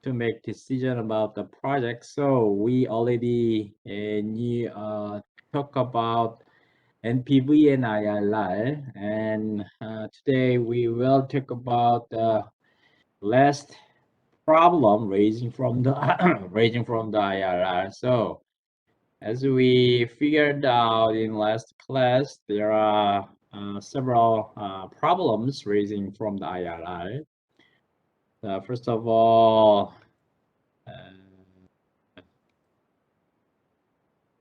to make decision about the project. So we already talk about NPV and IRR, and today we will talk about the last problem raising from the raising from the IRR. So as we figured out in last class, there are several problems raising from the IRR. First of all,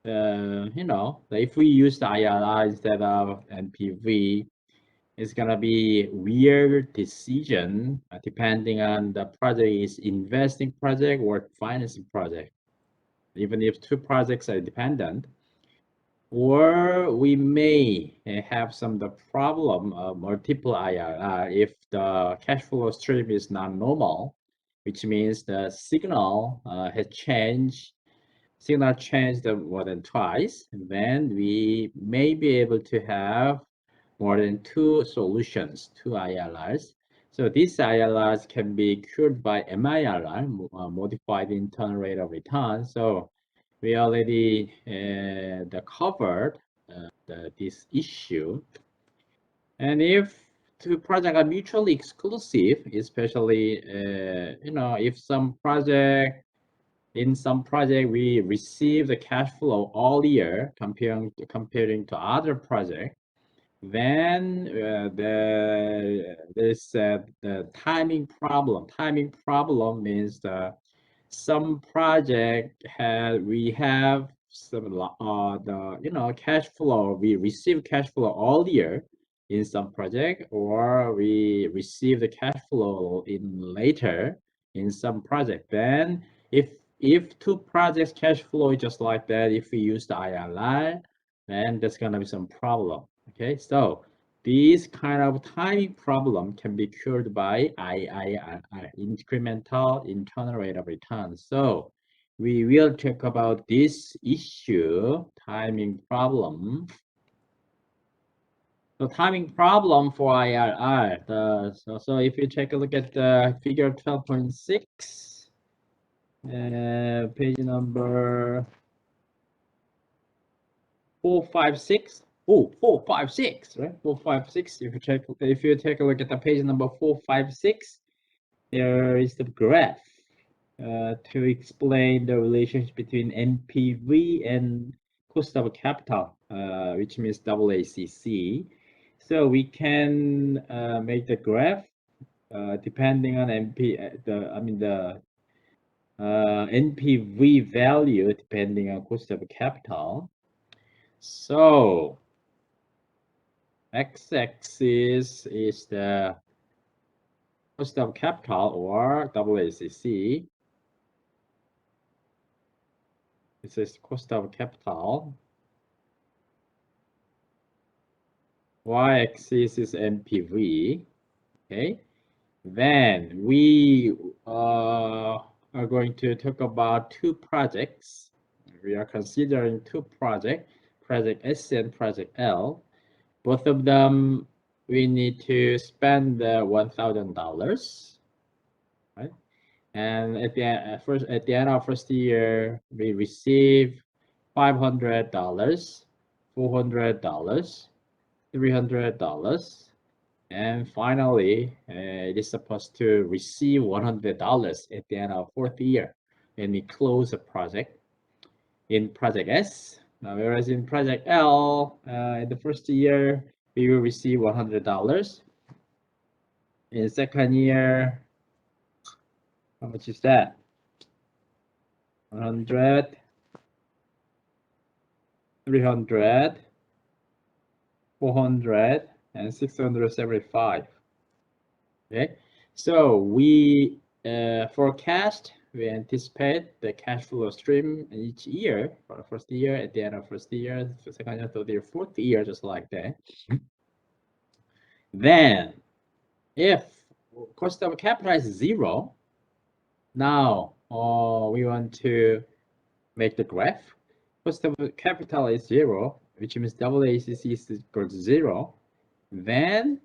if we use the IRR instead of NPV, it's gonna be weird decision depending on the project is investing project or financing project. Even if two projects are dependent, or we may have some the problem of multiple IRR if the cash flow stream is not normal, which means the signal has changed. Signal changed more than twice, then we may be able to have more than two solutions, two IRRs. So these IRRs can be cured by MIRR, modified internal rate of return. So we already covered this issue. And if two projects are mutually exclusive, especially if in some project we receive the cash flow all year comparing to other project, then there's the timing problem. Timing problem means some project we have some cash flow, we receive cash flow all year in some project, or we receive the cash flow in later in some project. Then if two projects cash flow just like that, if we use the IRR, then there's gonna be some problem. Okay, so this kind of timing problem can be cured by IIRR, incremental internal rate of return. So we will talk about this issue, timing problem. The timing problem for IRR. So if you take a look at the figure 12.6, page number 456. Oh, 456, right? 456. If you take a look at the page number 456, there is the graph to explain the relationship between NPV and cost of capital, which means AACC. So we can make the graph depending on NPV value depending on cost of capital. So x-axis is the cost of capital or AACC. This is cost of capital. Y-axis is NPV. Okay. Then we are going to talk about two projects. We are considering two projects, Project S and Project L. Both of them, we need to spend $1,000, right? And at the end of first year, we receive $500, $400, $300, and finally, it is supposed to receive $100 at the end of fourth year when we close the project in Project S. Whereas in Project L, in the first year, we will receive $100. In the second year, how much is that? 100, 300, 400, and 675. Okay, so we forecast, we anticipate the cash flow stream each year for the first year, at the end of first year, second year, third year, fourth year, just like that. Then, if cost of capital is 0, now we want to make the graph. Cost of capital is 0, which means AACC is equal to 0. Then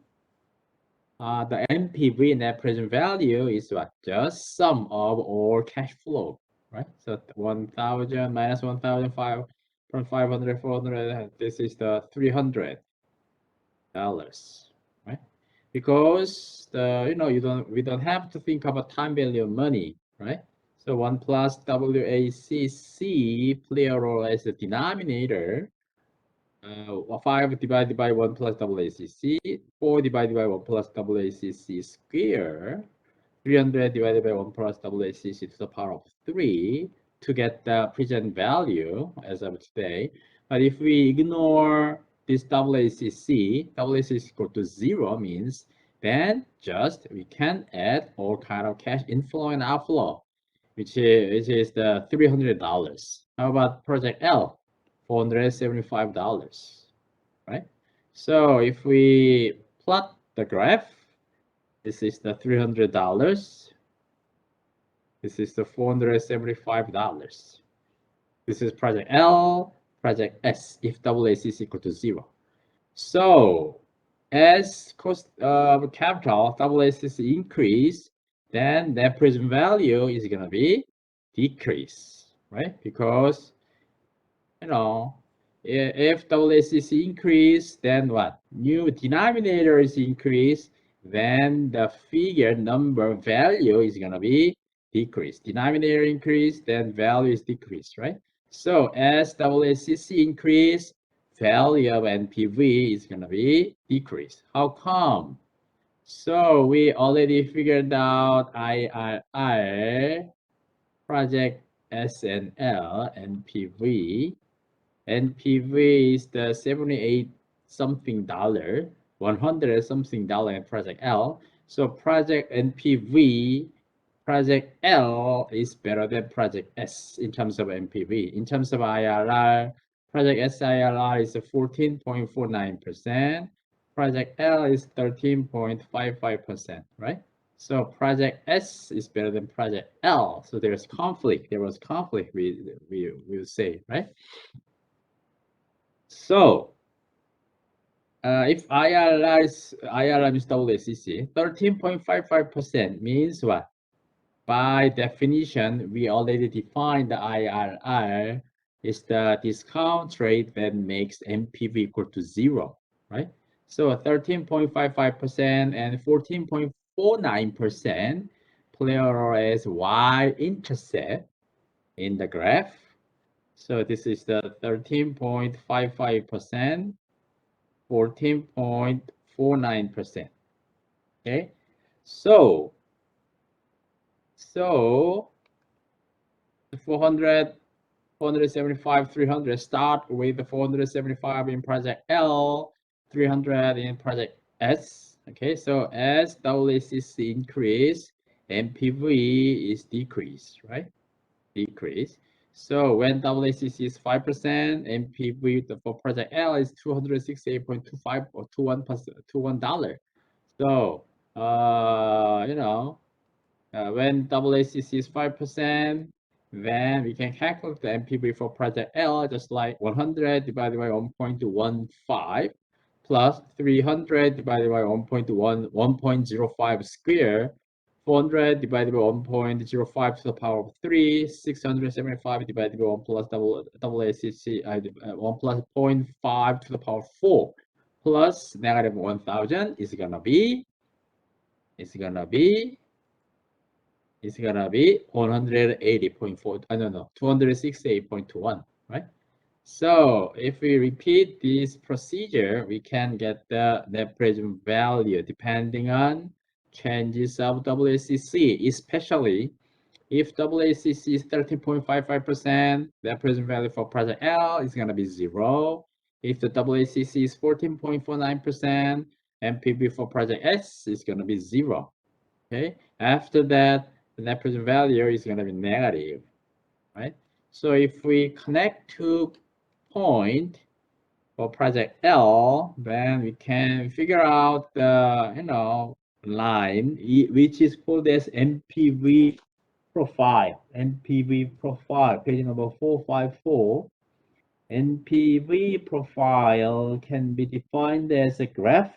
the NPV, net present value, is what? Just sum of all cash flow, right? So 1,000 minus 1,005 from 500, 400, this is the $300, right? Because we don't have to think about time value of money, right? So 1 plus WACC play a role as the denominator. 5 divided by 1 plus WACC, 4 divided by 1 plus WACC square, 300 divided by 1 plus WACC to the power of 3 to get the present value as of today. But if we ignore this WACC, WACC is equal to 0 means then just we can add all kind of cash inflow and outflow, which is the $300. How about project L? $475, right? So if we plot the graph, this is the $300. This is the $475. This is project L, project S, if WAC is equal to 0. So as cost of capital, WAC is increase, then net present value is going to be decrease, right? Because if WACC increase, then what? New denominator is increased, then the figure number value is gonna be decreased. Denominator increase, then value is decreased, right? So as WACC increase, value of NPV is gonna be decreased. How come? So we already figured out IRR, project SNL, NPV. NPV is the 78 something dollar, 100 something dollar in project L. So project NPV, project L is better than project S in terms of NPV. In terms of IRR, project S IRR is 14.49%. Project L is 13.55%, right? So project S is better than project L. So there's conflict. There was conflict, we will say, right? So if IRR is WACC, 13.55% means what? By definition, we already defined the IRR is the discount rate that makes NPV equal to 0, right? So 13.55% and 14.49% play a role as y-intercept in the graph. So this is the 13.55%, 14.49%. Okay, so 400, 475, 300. Start with the 475 in project L, 300 in project S. Okay, so as WACC increase, NPV is decreased, right? Decrease. So when WACC is 5%, NPV for project L is 268.25 or $21. So when WACC is 5%, then we can calculate the NPV for project L just like 100 divided by 1.15 plus 300 divided by 1.05 square. 400 divided by 1.05 to the power of 3, 675 divided by 1 plus WACC, 1 plus 0.5 to the power of 4 plus negative 1,000 is gonna be 180.4, I don't know, 268.21, right? So if we repeat this procedure, we can get the net present value depending on changes of WACC, especially if WACC is 13.55%, the present value for project L is going to be 0. If the WACC is 14.49%, NPV for project S is going to be 0. Okay, after that, the net present value is going to be negative, right? So if we connect two point for project L, then we can figure out the line which is called as NPV profile. NPV profile, page number 454. NPV profile can be defined as a graph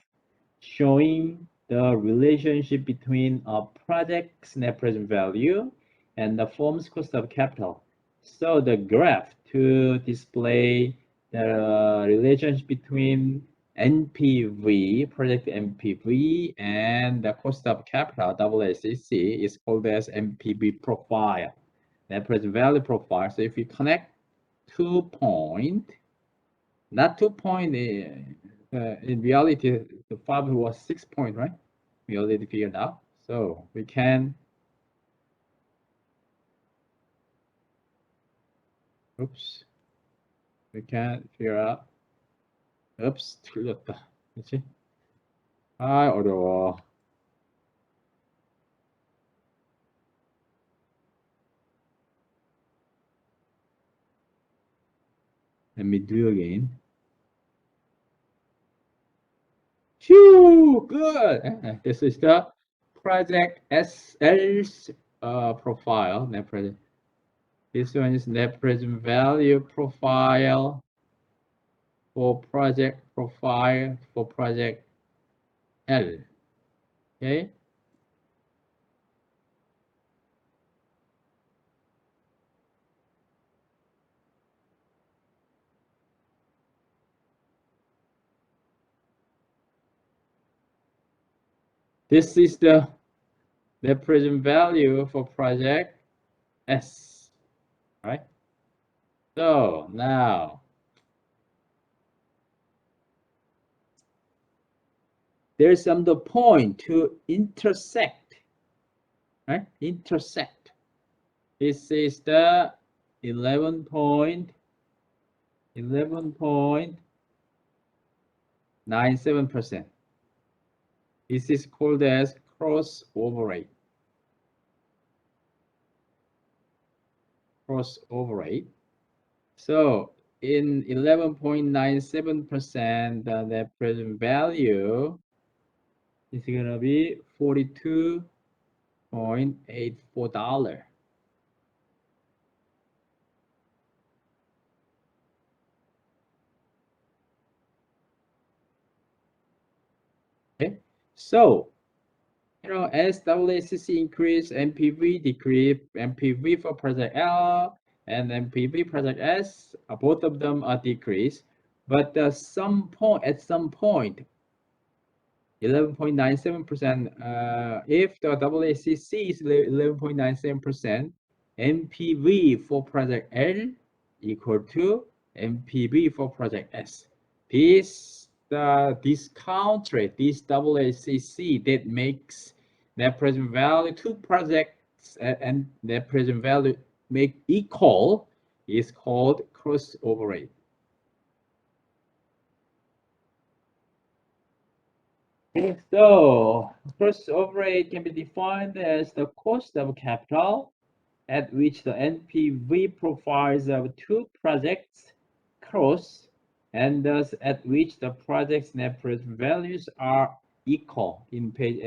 showing the relationship between a project's net present value and the firm's cost of capital. So the graph to display the relationship between NPV, project NPV, and the cost of capital, WACC, is called as NPV profile, net present value profile. So if you connect 2 points, not 2 point, in reality, the problem was 6 point, right? We already figured out. So we can, oops, we can figure out, oops, 틀렸다. 그치? 아, 어려워. Let me do again. Phew, good. This is the project SL's profile, net present. This one is net present value profile for project profile for project L. Okay. This is the net present value for project S, right? So now there's some the point to intersect, right? Intersect. This is the 11.97%. This is called as crossover rate. Crossover rate. So in 11.97%, the net present value is going to be $42.84. Okay, so as WACC increase, NPV decrease, NPV for project L and NPV project S, both of them are decreased, but at some point, 11.97%, if the WACC is 11.97%, NPV for project L equal to NPV for project S. This discount rate, this WACC that makes net present value two projects and net present value make equal is called crossover rate. So crossover rate can be defined as the cost of capital at which the NPV profiles of two projects cross, and thus at which the project's net present values are equal in page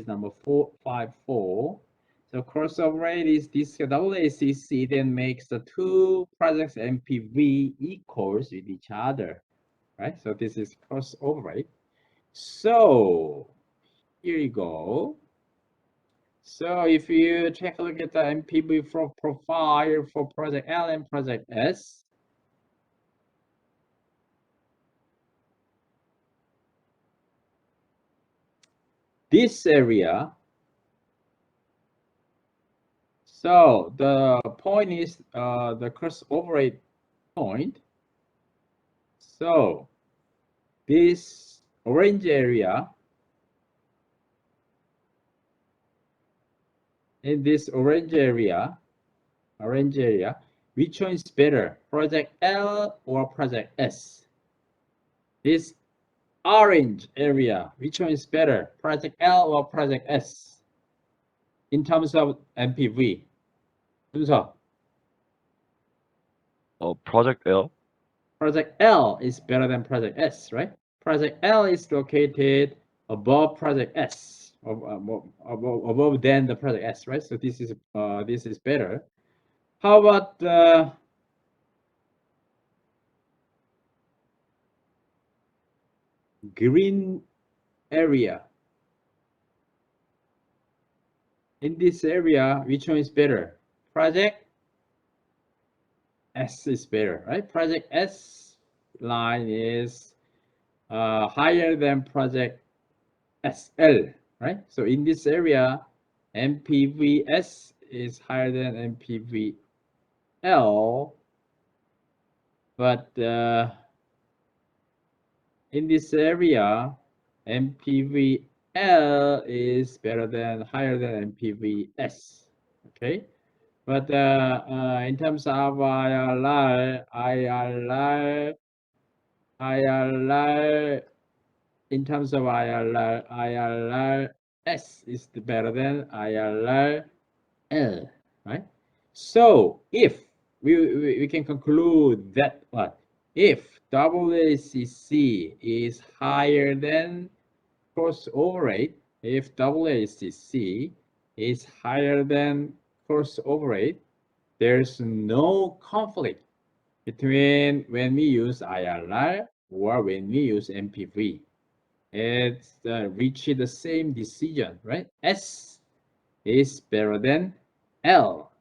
number 454. So crossover rate is this WACC then makes the two projects NPV equals with each other, right? So this is crossover rate. So here you go. So if you take a look at the NPV profile for project L and project S, this area, so the point is the crossover rate point. So this orange area, in this orange area, which one is better, project L or project S? This orange area, which one is better, project L or project S? In terms of NPV. 순서. Project L. Project L is better than project S, right? Project L is located above project S, above than the project S, right? So this is better. How about the green area? in this area, which one is better? Project S is better, right? Project S line is higher than project SL, right? So in this area, MPVS is higher than MPVL, but in this area, MPVL is better than higher than MPVS, okay? But in terms of IRR, in terms of IRS is better than IRL, right? So if we can conclude that what if WACC is higher than crossover rate, if WACC is higher than crossover rate, there's no conflict between when we use IRR or when we use MPV. It's reached the same decision, right? S is better than L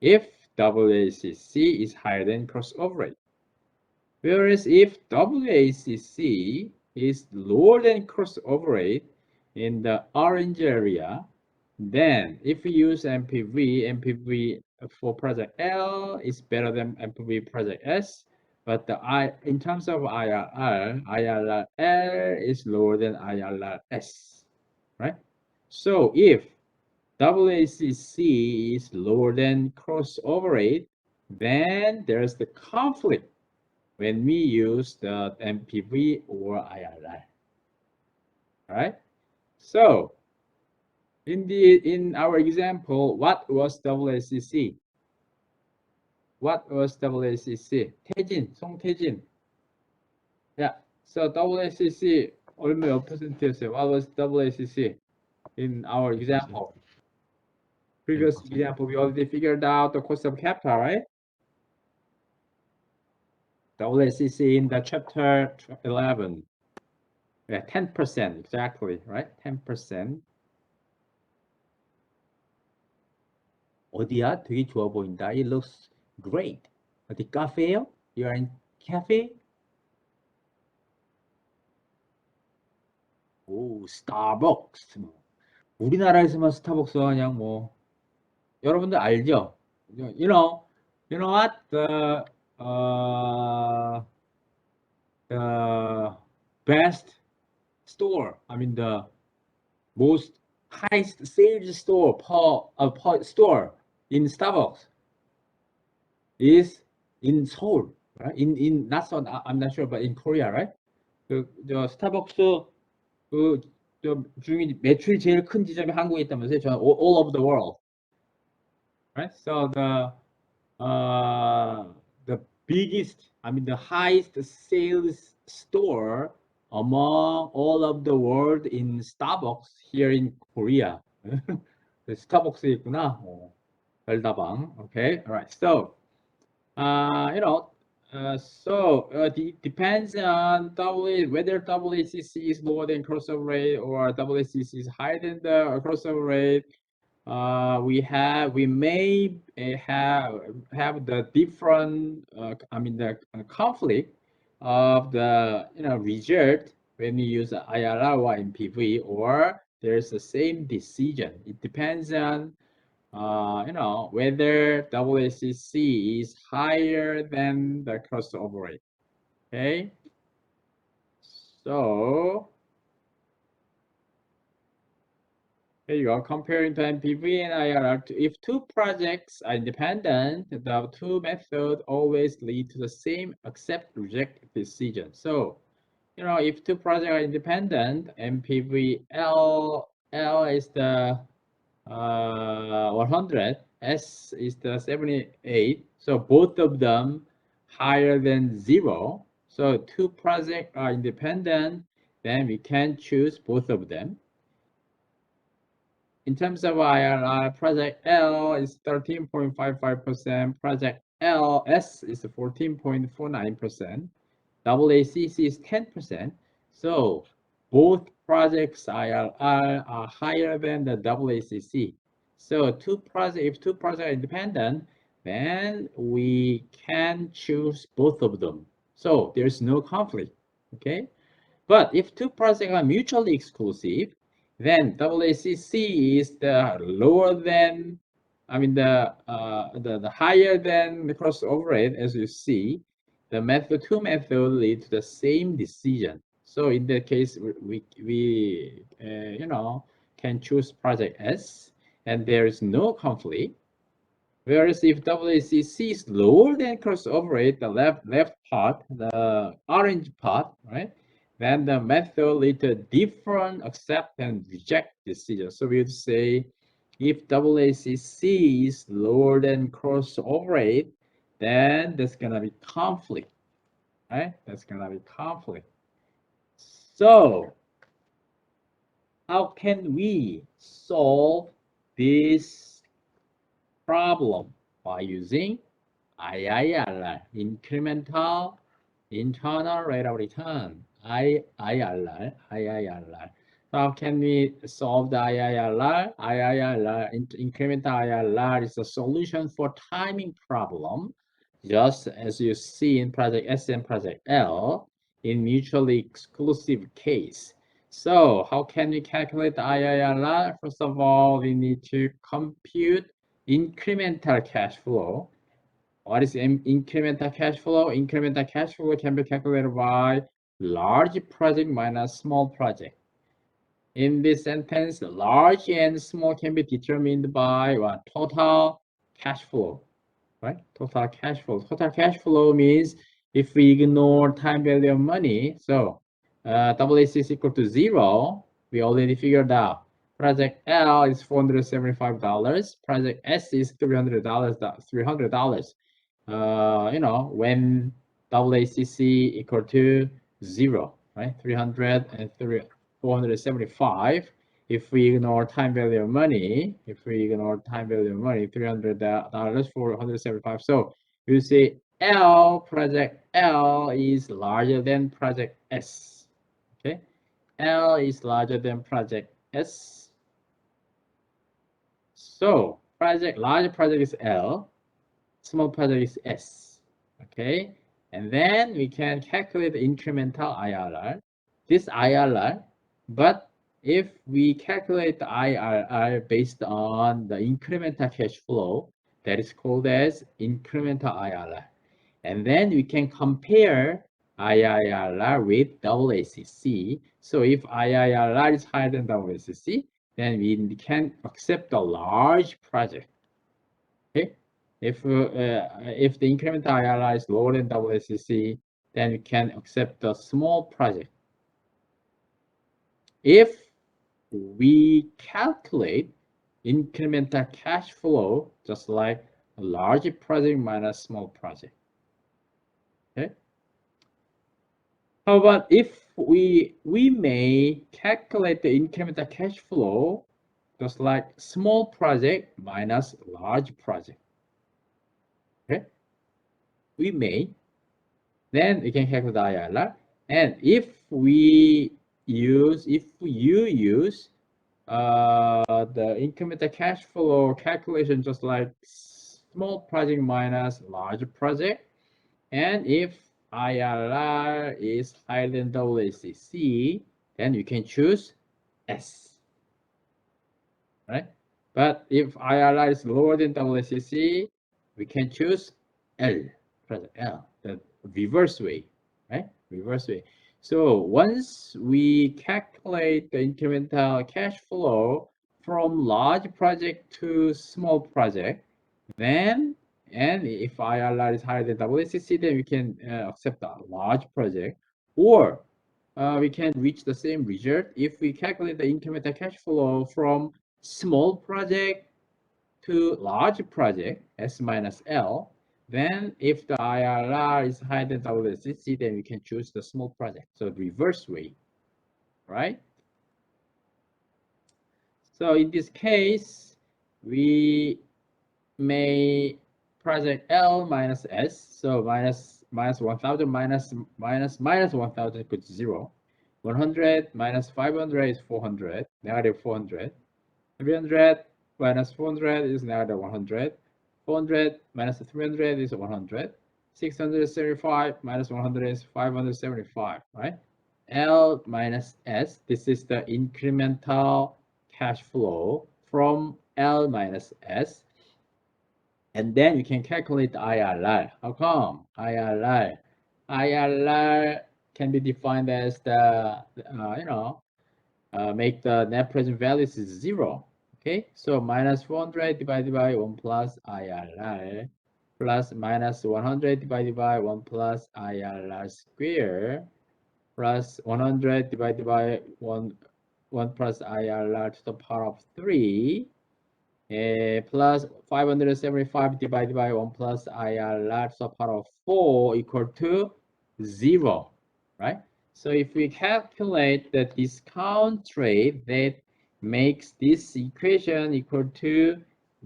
if WACC is higher than crossover rate. Whereas if WACC is lower than crossover rate in the orange area, then if we use MPV for project L is better than MPV project S, but in terms of IRR is lower than IRRS, right? So if WACC is lower than crossover rate, then there's the conflict when we use the MPV or IRR. All right? So in our example, what was WACC? What was WACC? 태진, 송태진. Yeah. So WACC 얼마 몇 %였어요? What was WACC in our example? Previous example, we already figured out the cost of capital, right? WACC in the chapter 11. Yeah, 10% exactly, right? 10%. 어디야? 되게 좋아 보인다. It looks great. 어디 카페요? You are in cafe? 오, 스타벅스. 우리나라에서만 스타벅스가 그냥 뭐 여러분들 알죠? You know what? The best store. I mean the most highest sales store per store in Starbucks is in Seoul, right? In not so I'm not sure, but in Korea, right? 저 스타벅스 저 중에 매출 제일 큰 지점이 한국에 있다면서요? 저는 all over the world, right? So the biggest, I mean the highest sales store among all of the world in Starbucks here in Korea. 스타벅스에 있구나. 별다방. Okay, all right. So depends on whether WACC is lower than crossover rate or WACC is higher than the crossover rate. We may have the different, the conflict of the result when we use IRR or MPV, or there's the same decision. It depends on whether WACC is higher than the crossover rate. Okay, so here you go. Comparing to MPV and IRR, if two projects are independent, the two methods always lead to the same accept reject decision. So, if two projects are independent, MPV L is the 100, S is the 78. So both of them higher than 0. So two projects are independent, then we can choose both of them. In terms of IRR, project L is 13.55%, project LS is 14.49%, WACC is 10%. So both projects IRR are higher than the WACC. So if two projects are independent, then we can choose both of them. So there's no conflict, okay? But if two projects are mutually exclusive, then WACC is the lower than, I mean the higher than the crossover rate, as you see. The two methods lead to the same decision. So in that case, we can choose project S, and there is no conflict. Whereas if WACC is lower than crossover rate, the left part, the orange part, right? Then the method leads to different accept and reject decision. So we would say if WACC is lower than crossover rate, then there's gonna be conflict, right? That's gonna be conflict. So how can we solve this problem? By using IIRR, incremental internal rate of return, IIRR. So how can we solve the IIRR? Incremental IIRR is a solution for timing problem, just as you see in project S and project L in mutually exclusive case. So how can we calculate the IIRR? First of all, we need to compute incremental cash flow. What is incremental cash flow? Incremental cash flow can be calculated by large project minus small project. In this sentence, large and small can be determined by what? Total cash flow, right? Total cash flow. Total cash flow means if we ignore time value of money, so WAC is equal to 0, we already figured out. Project L is $475. Project S is $300. $300. When WACC equal to 0, right? 300 and 475. If we ignore time value of money, $300 for 175. So you see project L is larger than project S. Okay, L is larger than project S. So large project is L, small project is S. Okay, and then we can calculate the incremental IRR. This IRR, but if we calculate the IRR based on the incremental cash flow, that is called as incremental IRR. And then we can compare IRR with WACC. So if IRR is higher than WACC, then we can accept a large project. Okay, if the incremental IRR is lower than WACC, then we can accept a small project. If we calculate incremental cash flow just like a large project minus small project. Okay. How about if we may calculate the incremental cash flow just like small project minus large project. Okay. We may. Then we can calculate the IRR. And if you use the incremental cash flow calculation just like small project minus large project, and if IRR is higher than WACC, then you can choose S, right? But if IRR is lower than WACC, we can choose L, project L, the reverse way, right? Reverse way. So once we calculate the incremental cash flow from large project to small project, then and if IRR is higher than WACC, then we can accept a large project, or we can reach the same result if we calculate the incremental cash flow from small project to large project, S minus L. Then if the IRR is higher than WACC, then we can choose the small project. So reverse way, right? So in this case, we may project L minus S. So minus 1000 minus 1000 equals 0. 100 minus 500 is 400, negative 400. 300 minus 400 is negative 100. 400 minus 300 is 100. 675 minus 100 is 575, right? L minus S, this is the incremental cash flow from L minus S. And then you can calculate the IRR. How come? IRR can be defined as the, make the net present value is 0. Okay, so minus 400 divided by 1 plus IRR plus minus 100 divided by 1 plus IRR square plus 100 divided by 1 plus IRR to the power of 3 plus 575 divided by 1 plus IRR to the power of 4 equal to 0, right? So if we calculate the discount rate that makes this equation equal to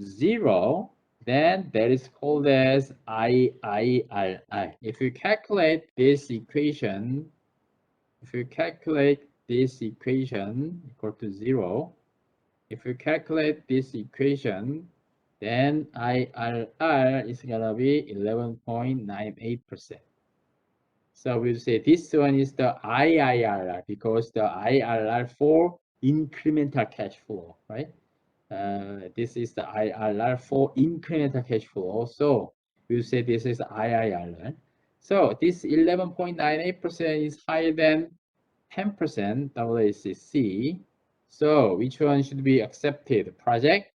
0, then that is called as IIRR. If you calculate this equation, equal to 0, if you calculate this equation, then IRR is gonna be 11.98%. So we'll say this one is the IIRR because the IRR for incremental cash flow, right? This is the IRR for incremental cash flow. So we'll say this is IIRR. So this 11.98% is higher than 10% WACC. So which one should be accepted? Project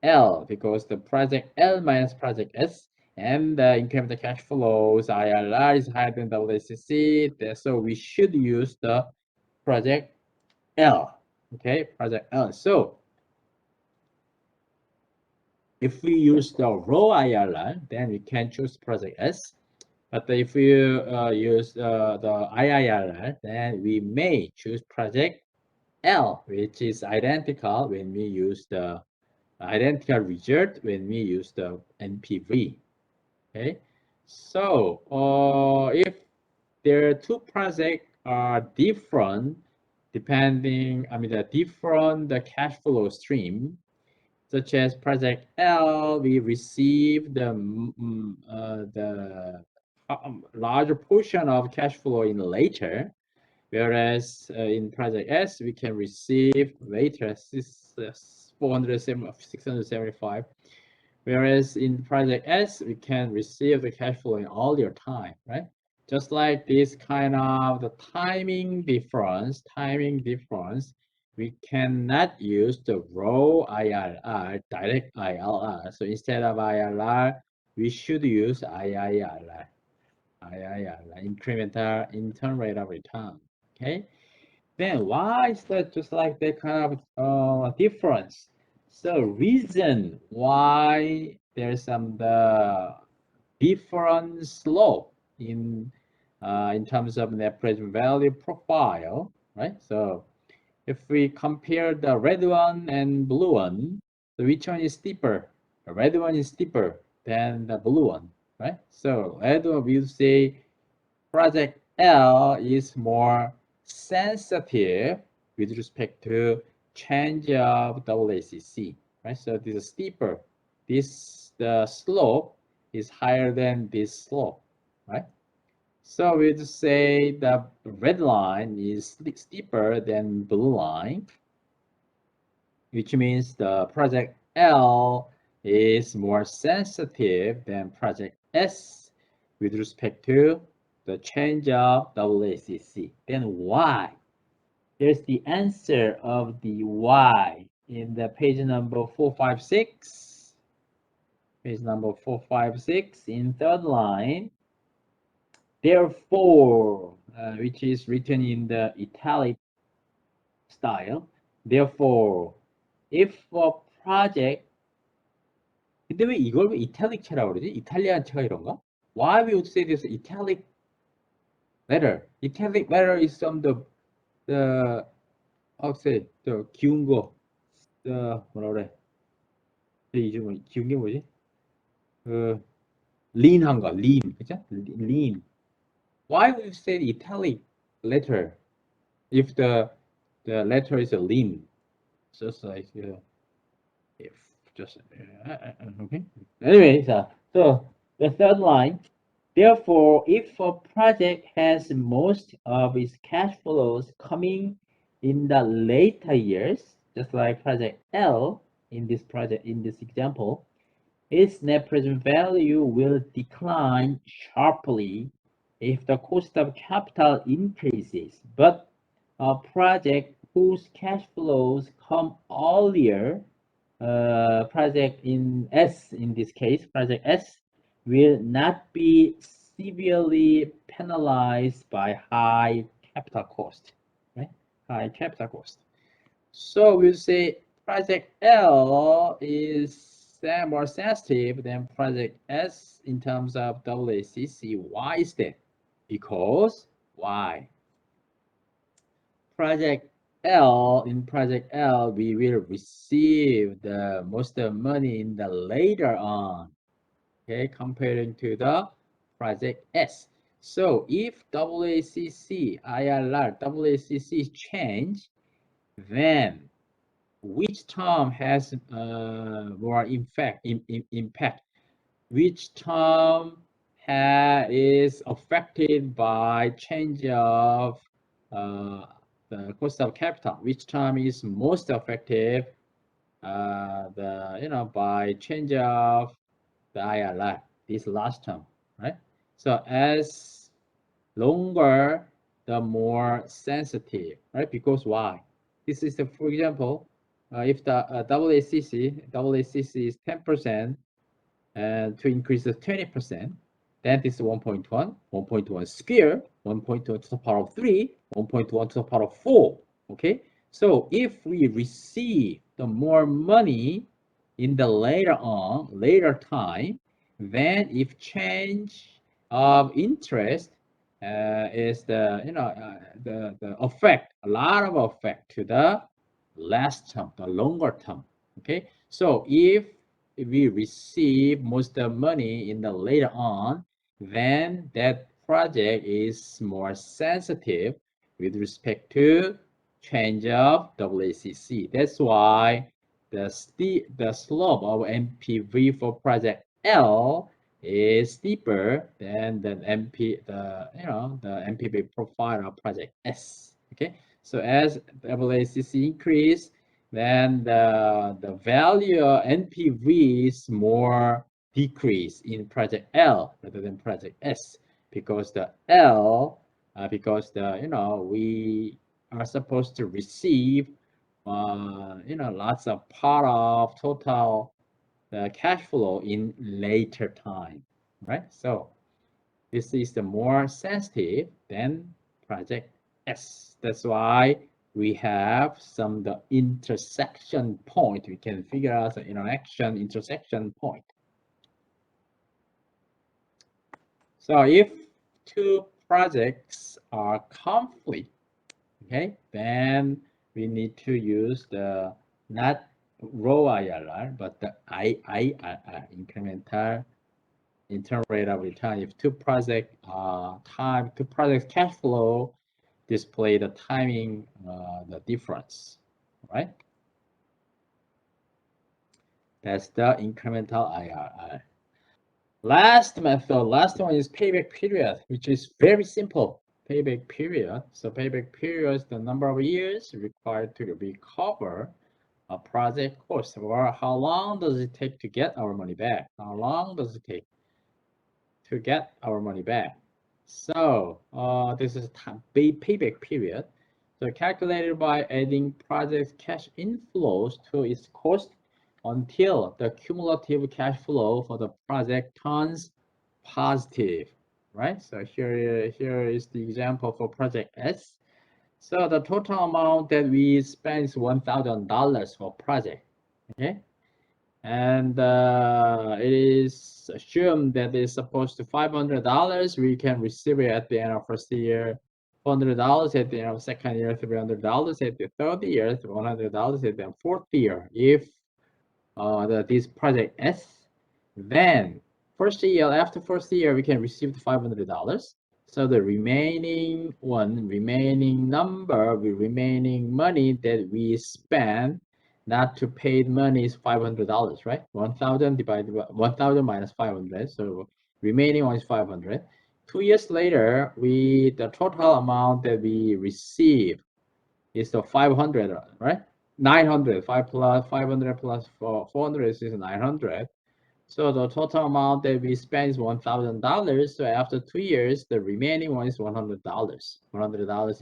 L, because the project L minus project S and the incremental cash flows IRR is higher than WACC. So we should use the project L. Okay, project L. So if we use the raw IRR, then we can choose project S. But if we use the IIRR, then we may choose project L, which is identical when we use the identical result when we use the NPV. Okay, so if their two projects are different, depending, the different the cash flow stream, such as project L, we receive the larger portion of cash flow in later. Whereas in project S, we can receive later 675. Whereas in project S, we can receive the cash flow in earlier time, right? Just like this kind of the timing difference, we cannot use the raw IRR, direct IRR. So instead of IRR, we should use IIRR, incremental internal rate of return. Okay, then why is that just like that kind of difference? So reason why there's some the different slope in terms of net present value profile, right? So if we compare the red one and blue one, so which one is steeper? The red one is steeper than the blue one, right? So red one will say project L is more sensitive with respect to change of WACC, right? So this is steeper. The slope is higher than this slope, right? So we just say the red line is steeper than blue line, which means the project L is more sensitive than project S with respect to the change of WACC. Then why? There's the answer of the why in the page number 456. Page number 456 in third line. Therefore, which is written in the italic style. Therefore, if a project, 근데 왜 이걸 왜 이탈릭 체라고 그러지? 이탈리안 체가 이런가? Why we would say this italic letter? Italic letter is some the how to say the 기운 거, 뭐라 그래? 이제 뭐 기운 게 뭐지? lean한 거, lean, 그죠? lean. Why would you say italic letter? if the letter is a lim, just like if just okay. Anyway, so the third line. Therefore, if a project has most of its cash flows coming in the later years, just like project L in this example, its net present value will decline sharply if the cost of capital increases. But a project whose cash flows come earlier, project in S, in this case, project S, will not be severely penalized by high capital cost, right? High capital cost. So we'll say project L is more sensitive than project S in terms of WACC. Why is that? Because why? Project Project L, we will receive the most of money in the later on, okay, comparing to the project S. So if WACC, IRR, WACC change, then which term has more impact? Which term is affected by change of the cost of capital? Which term is most effective? By change of the IRR, this last term, right? So as longer, the more sensitive, right? Because why? This is, for example, if the WACC is 10%, and to increase the 20%, then this is 1.1, 1.1 square, 1.1 to the power of 3, 1.1 to the power of 4, okay? So if we receive the more money in the later time, then if change of interest is the effect, a lot of effect to the last term, the longer term, okay? So if we receive most of the money in the later on, then that project is more sensitive with respect to change of WACC. That's why the slope of NPV for project L is steeper than the NPV profile of project S. Okay, so as WACC increase, then the value of NPV is more decrease in project L rather than project S, because the L we are supposed to receive lots of part of total cash flow in later time, right? So this is the more sensitive than project S. That's why we have the intersection point. We can figure out the intersection point. So if two projects are conflict, okay, then we need to use the not raw IRR, but the IRR, incremental internal rate of return. If two projects cash flow display the timing, the difference, right? That's the incremental IRR. Last one is payback period, which is very simple. Payback period. So payback period is the number of years required to recover a project cost, or how long does it take to get our money back? How long does it take to get our money back? So this is payback period. So calculated by adding project cash inflows to its cost until the cumulative cash flow for the project turns positive, right? So here is the example for project S. So the total amount that we spend is $1,000 for project, okay? And it is assumed that it's supposed to $500. We can receive it at the end of first year, $400 at the end of second year, $300 at the third year, $100 at the fourth year. If this project S, then after first year we can receive the $500. So the remaining number, the remaining money that we spend not to pay money is $500, right? 1,000 divided by 1,000 minus 500. So remaining one is 500. 2 years later, the total amount that we receive is the 500, right? 900, 5 plus 500 plus 400 is 900. So the total amount that we spend is $1,000. So after 2 years, the remaining one is $100. $100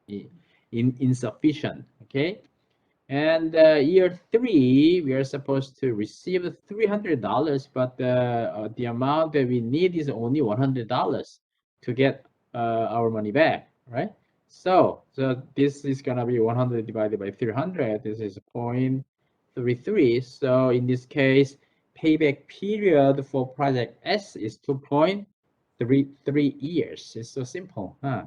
in insufficient. Okay. And year 3, we are supposed to receive $300, but the amount that we need is only $100 to get our money back, right? So this is gonna be 100 divided by 300. This is 0.33. So in this case, payback period for project S is 2.33 years. It's so simple, huh?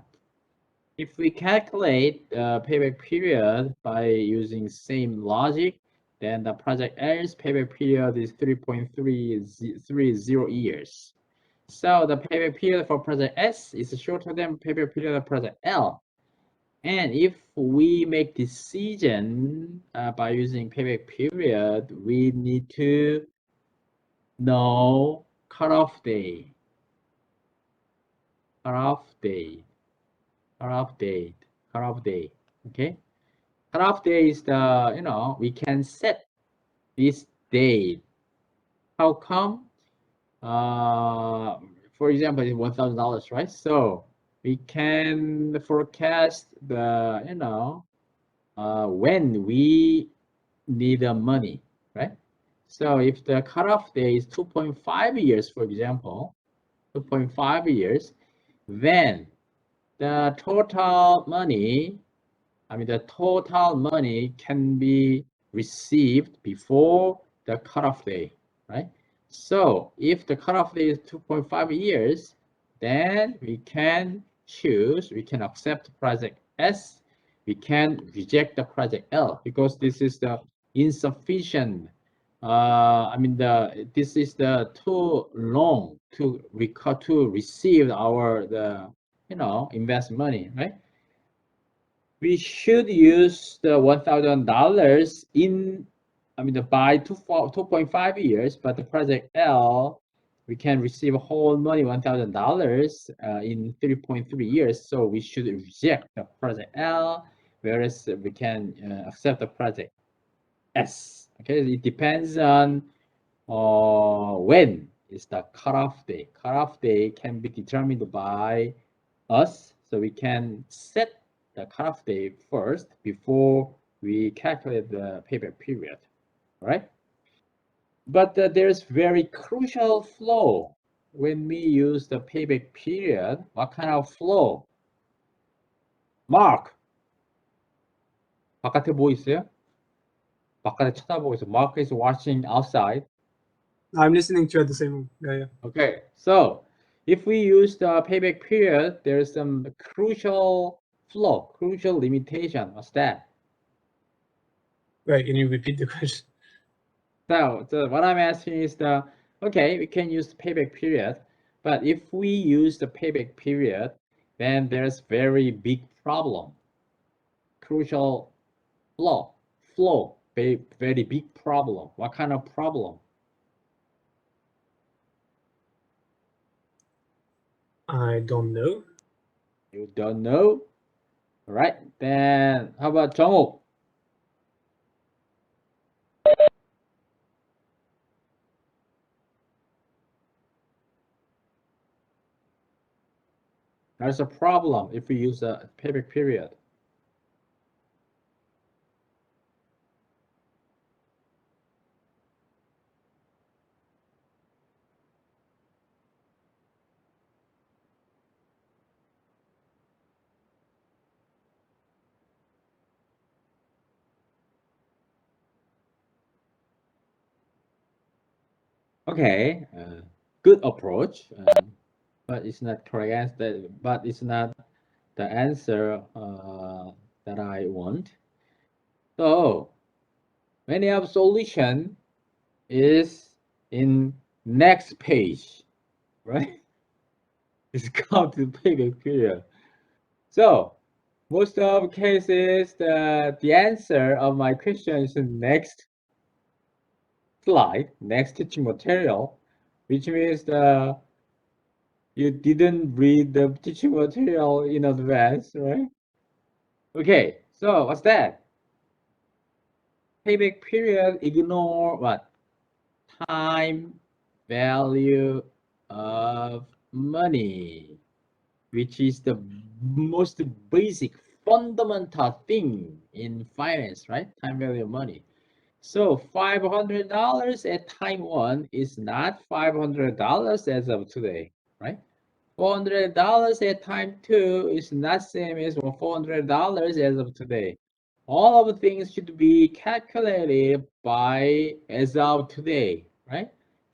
If we calculate the payback period by using same logic, then the project L's payback period is 3.330 years. So the payback period for project S is shorter than payback period of project L. And if we make decision by using payback period, we need to know cutoff date, okay? Cutoff date is we can set this date. How come? For example, it's $1,000, right? So we can forecast the, when we need the money, right? So if the cutoff date is 2.5 years, for example, 2.5 years, then the total money can be received before the cutoff date, right? So if the cutoff date is 2.5 years, then we can accept project S, we can reject the project L because this is the insufficient. This is the too long to receive our invest money, right? We should use the $1,000 by 2.5 years, but the project L, we can receive whole money $1,000 in 3.3 years. So we should reject the project L, whereas we can accept the project S. Okay, it depends on when is the cutoff date. Cutoff date can be determined by us, so we can set the cutoff date first before we calculate the payback period, right? But there's very crucial flaw when we use the payback period. What kind of flaw? Mark, 바깥에 뭐 있어요? 바깥에 쳐다보고 있어. Mark is watching outside. I'm listening to you at the same moment. Yeah. Okay, so if we use the payback period, there's some crucial flaw, crucial limitation. What's that? Right, can you repeat the question? So what I'm asking is okay, we can use the payback period, but if we use the payback period, then there's very big problem, crucial flaw, very big problem. What kind of problem? I don't know. You don't know? All right, then how about 정욱? There's a problem if we use a payback period. Okay, good approach, but it's not correct answer. But it's not the answer that I want. So many of solution is in next page, right? discounted payback period. So most of cases, the answer of my question is the next slide, next teaching material, which means you didn't read the teaching material in advance, right? Okay, so what's that? Payback period, ignore what? Time value of money, which is the most basic fundamental thing in finance, right? Time value of money. So $500 at time one is not $500 as of today, right? $400 at time two is not same as $400 as of today. All of the things should be calculated by as of today, right?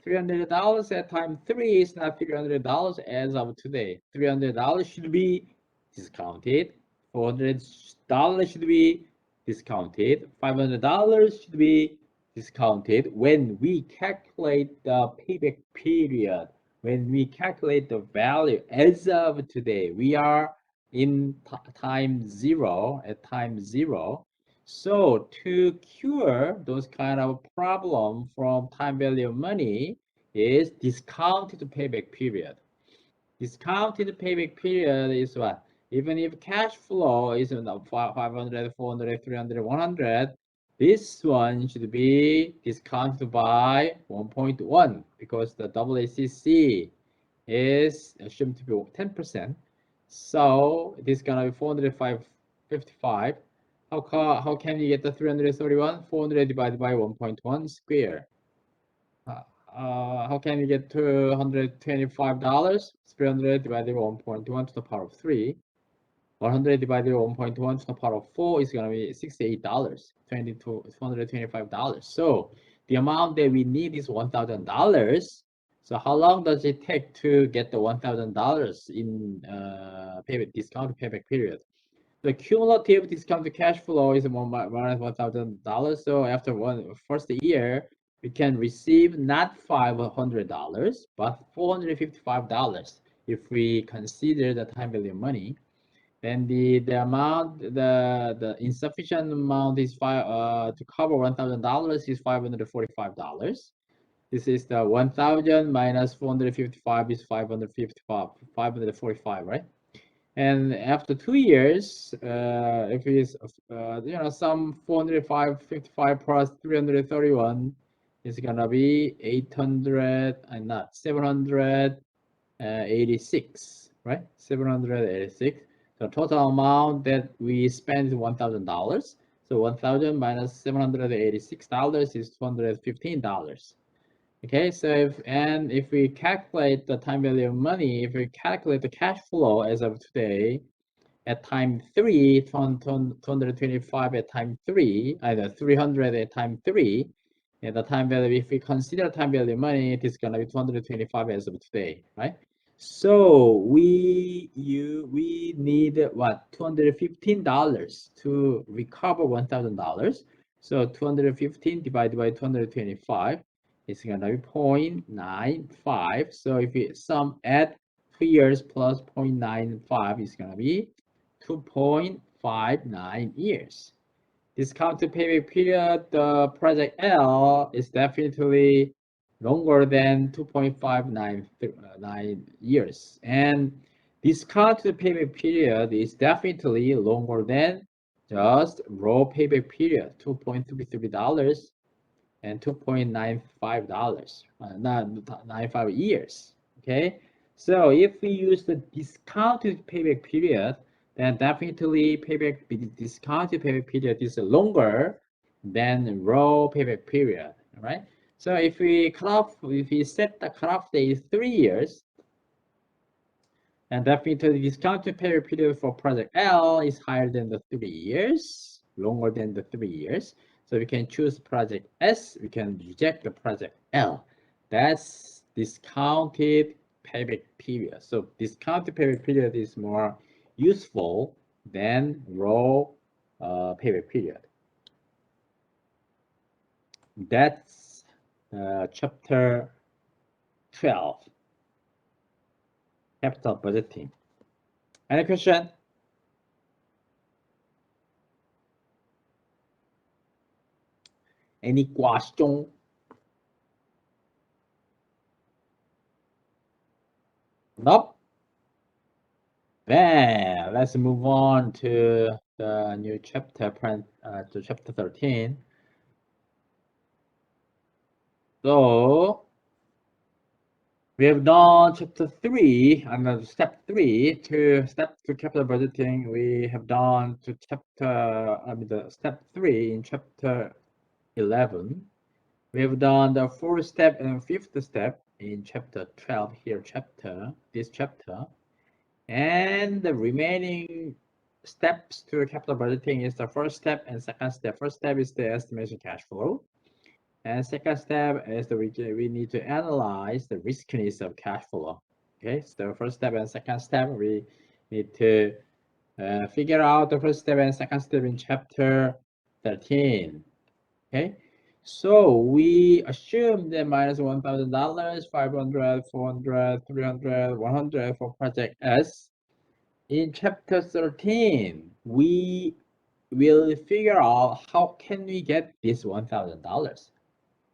$300 at time three is not $300 as of today. $300 should be discounted. $400 should be discounted. $500 should be discounted when we calculate the payback period. When we calculate the value as of today, we are in time zero, at time zero. So to cure those kind of problem from time value of money is discounted payback period. Discounted payback period is what? Even if cash flow is 500, 400, 300, 100, this one should be discounted by 1.1 because the WACC is assumed to be 10%. So it is gonna be 455. How can you get the 331? 400 divided by 1.1 square. How can you get $225? 300 divided by 1.1 to the power of 3. 100 divided by 1.1 to the power of 4 is going to be $68, $225. So the amount that we need is $1,000. So how long does it take to get the $1,000 in discount payback period? The cumulative discounted cash flow is minus $1,000. So after first year, we can receive not $500, but $455 if we consider the time value of money. Then the amount, the insufficient amount is to cover $1,000 is $545. This is the 1,000 minus 455 is 545, right? And after 2 years, if it's some 455 plus 331 is gonna be 800 and not 786, right? 786. The total amount that we spend is $1,000. So 1,000 minus $786 is $215. Okay, so if we calculate the time value of money, if we calculate the cash flow as of today, at time 3, 225 at time 3, either 300 at time 3, and the time value, if we consider time value of money, it is gonna be 225 as of today, right? So we need what? $215 to recover $1,000. So 215 divided by 225 is gonna be 0.95. So if we sum add 2 years plus 0.95 is gonna be 2.59 years. Discounted payback period, the project L is definitely longer than 2.599 years. And discounted payback period is definitely longer than just raw payback period, $2.33 and $2.95, not 95 years. Okay, so if we use the discounted payback period, then definitely discounted payback period is longer than raw payback period. All right. So if we set the cutoff date 3 years, and definitely discounted payback period for project L is higher than the 3 years, longer than the 3 years. So we can choose project S, we can reject the project L. That's discounted payback period. So discounted payback period is more useful than raw payback period. That's chapter 12. capital budgeting. Any question? Any question? Nope. Then let's move on to the new chapter, to chapter 13. So we have done chapter 3, and step 3 to capital budgeting. We have done to the step 3 in chapter 11. We have done the 4th step and 5th step in chapter 12 here, this chapter. And the remaining steps to capital budgeting is the first step and second step. First step is the estimation cash flow. And second step is we need to analyze the riskiness of cash flow. Okay, so first step and second step, we need to figure out the first step and second step in chapter 13. Okay, so we assume that minus $1,000, 500, 400, 300, 100 for project S. In chapter 13, we will figure out how can we get this $1,000.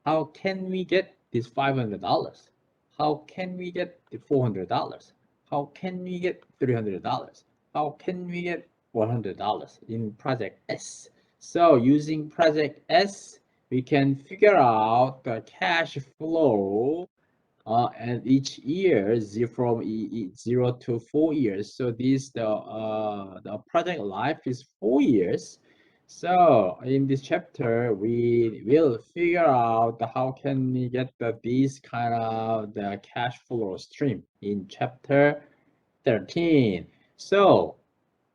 How can we get this $500? How can we get the $400? How can we get $300? How can we get $100 in project S? So using project S, we can figure out the cash flow and each year from 0 to 4 years. So this the project life is 4 years. So in this chapter, we will figure out how can we get these kind of the cash flow stream in chapter 13. So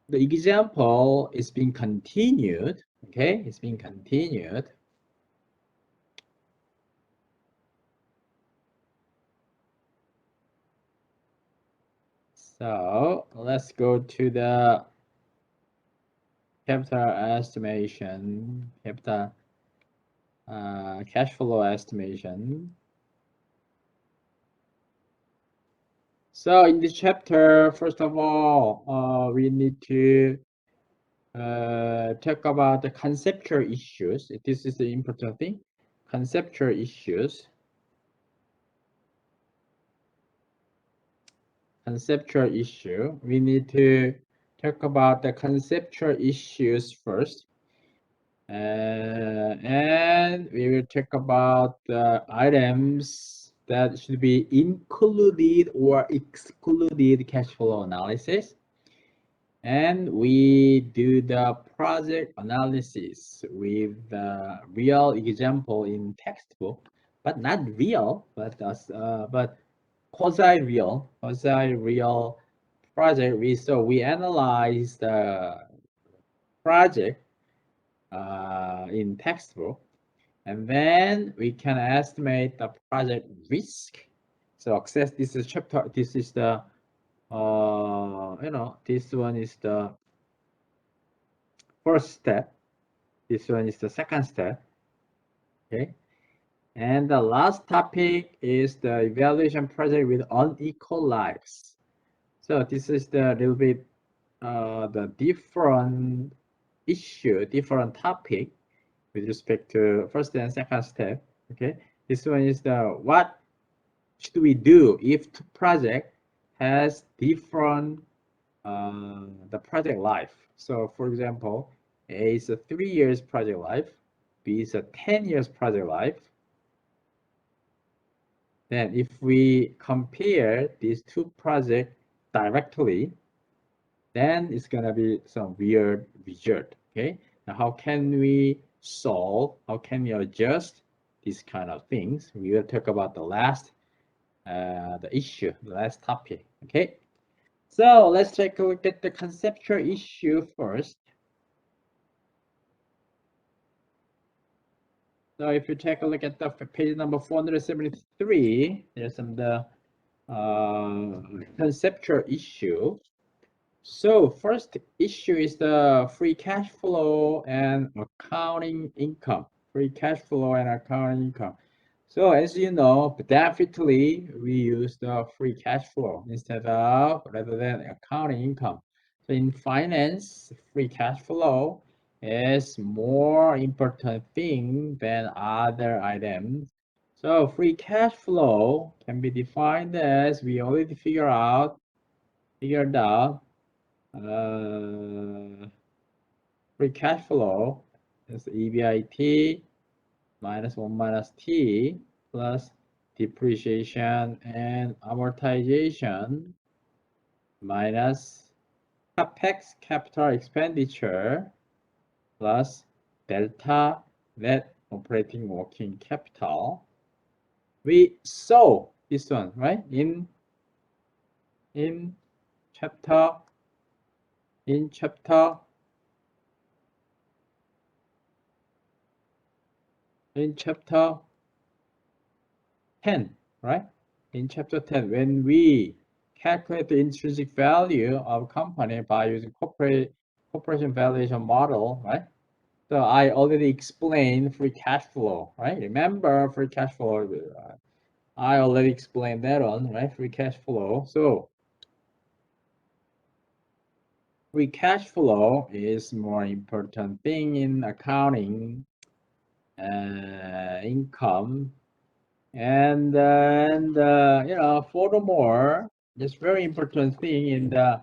the example is being continued. Okay, it's being continued. So let's go to the capital estimation, capital cash flow estimation. So in this chapter, first of all, we need to talk about the conceptual issues. This is the important thing. Conceptual issues. Conceptual issue. We need to talk about the conceptual issues first. And we will talk about the items that should be included or excluded cash flow analysis. And we do the project analysis with the real example in textbook, but not real, but quasi-real project. So we analyze the project in textbook, and then we can estimate the project risk. So access, this is chapter, this is the this one is the first step, this one is the second step. Okay, and the last topic is the evaluation project with unequal lives. So this is the little bit the different issue, different topic with respect to first and second step. Okay, this one is the what should we do if the project has different the project life. So for example, A is a 3 years project life, B is a 10 years project life. Then if we compare these two projects directly, then it's gonna be some weird result. Okay, now how can we solve, how can we adjust these kind of things? We will talk about the last the issue, the last topic. Okay, so let's take a look at the conceptual issue first. So if you take a look at the page number 473, there's some the conceptual issue. So first issue is the free cash flow and accounting income. Free cash flow and accounting income. So as you know, definitely we use the free cash flow instead of rather than accounting income. So in finance, free cash flow is more important thing than other items. So free cash flow can be defined as we already figured out free cash flow is EBIT minus 1 minus T plus depreciation and amortization minus capex capital expenditure plus delta net operating working capital. We saw this one, right? In chapter in chapter 10, right? In chapter 10, when we calculate the intrinsic value of company by using corporation valuation model, right? So I already explained free cash flow, right? Remember free cash flow, I already explained that one, right? Free cash flow. So free cash flow is more important thing in accounting income. And you know, furthermore, it's very important thing in the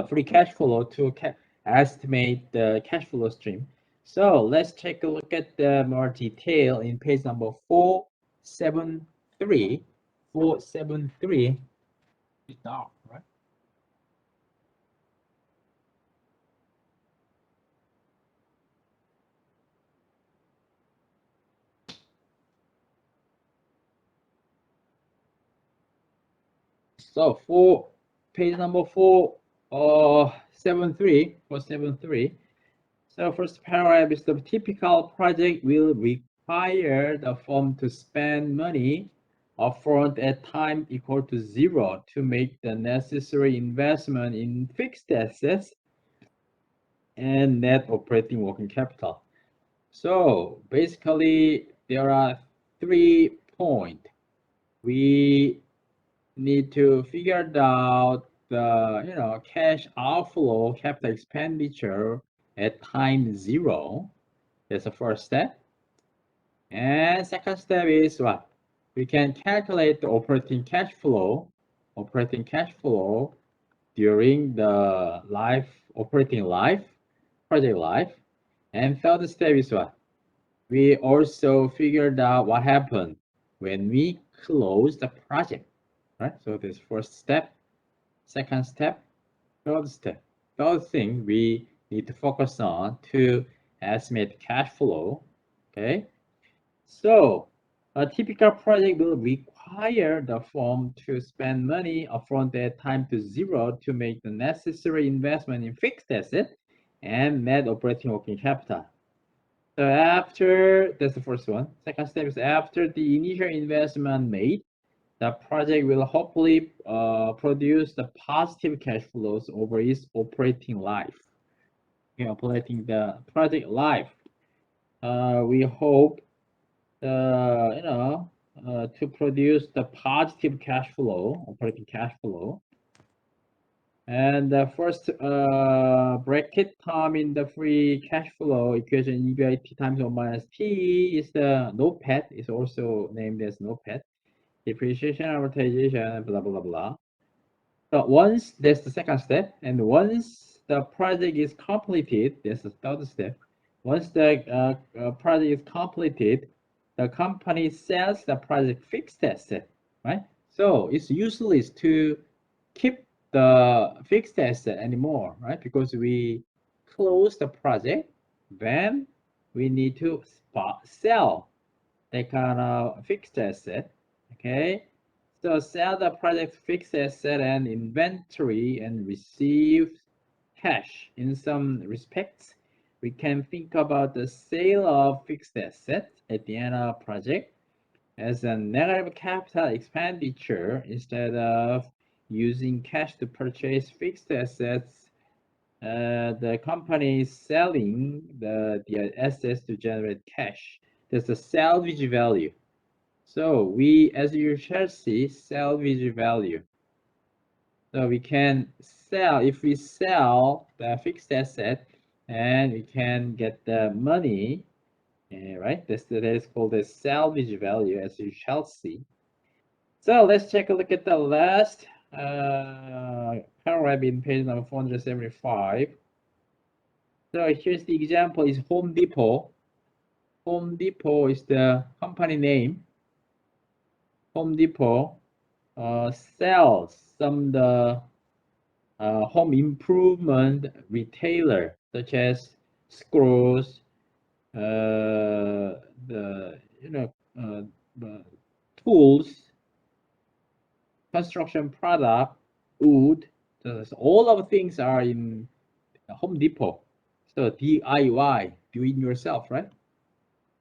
free cash flow to estimate the cash flow stream. So let's take a look at the more detail in page number 473. 473. It's dark, right? So for page number 473. So first paragraph is the typical project will require the firm to spend money upfront at time equal to 0 to make the necessary investment in fixed assets and net operating working capital. So basically there are 3 points. We need to figure out the cash outflow, capital expenditure at time 0. That's the first step. And second step is what? We can calculate the operating cash flow during the operating life, project life. And third step is what? We also figured out what happened when we close the project, right? So this first step, second step, third step. Third thing we need to focus on to estimate cash flow, okay? So a typical project will require the firm to spend money upfront at time to 0 to make the necessary investment in fixed asset and net operating working capital. So that's the first one. Second step is after the initial investment made, the project will hopefully produce the positive cash flows over its operating life. Operating the project life. We hope to produce the positive cash flow, operating cash flow. And the first bracket term in the free cash flow equation, EBIT times 1 minus T, is the NOPAT, is also named as NOPAT. Depreciation, amortization, blah, blah, blah. So once that's the second step, and once the project is completed, that's the third step. Once the project is completed, the company sells the project fixed asset, right? So it's useless to keep the fixed asset anymore, right? Because we close the project, then we need to sell that kind of fixed asset, okay? So sell the project fixed asset and inventory and receive cash. In some respects, we can think about the sale of fixed assets at the end of project as a negative capital expenditure instead of using cash to purchase fixed assets. The company is selling the assets to generate cash. That's the salvage value. So we, as you shall see, salvage value. So we can sell, if we sell the fixed asset, and we can get the money, right? That is called the salvage value, as you shall see. So let's take a look at the last paragraph in page number 475. So here's the example: is Home Depot. Home Depot is the company name. Home Depot sells some the home improvement retailer, such as screws, the tools, construction product, wood. So all of things are in Home Depot. So DIY, do it yourself, right?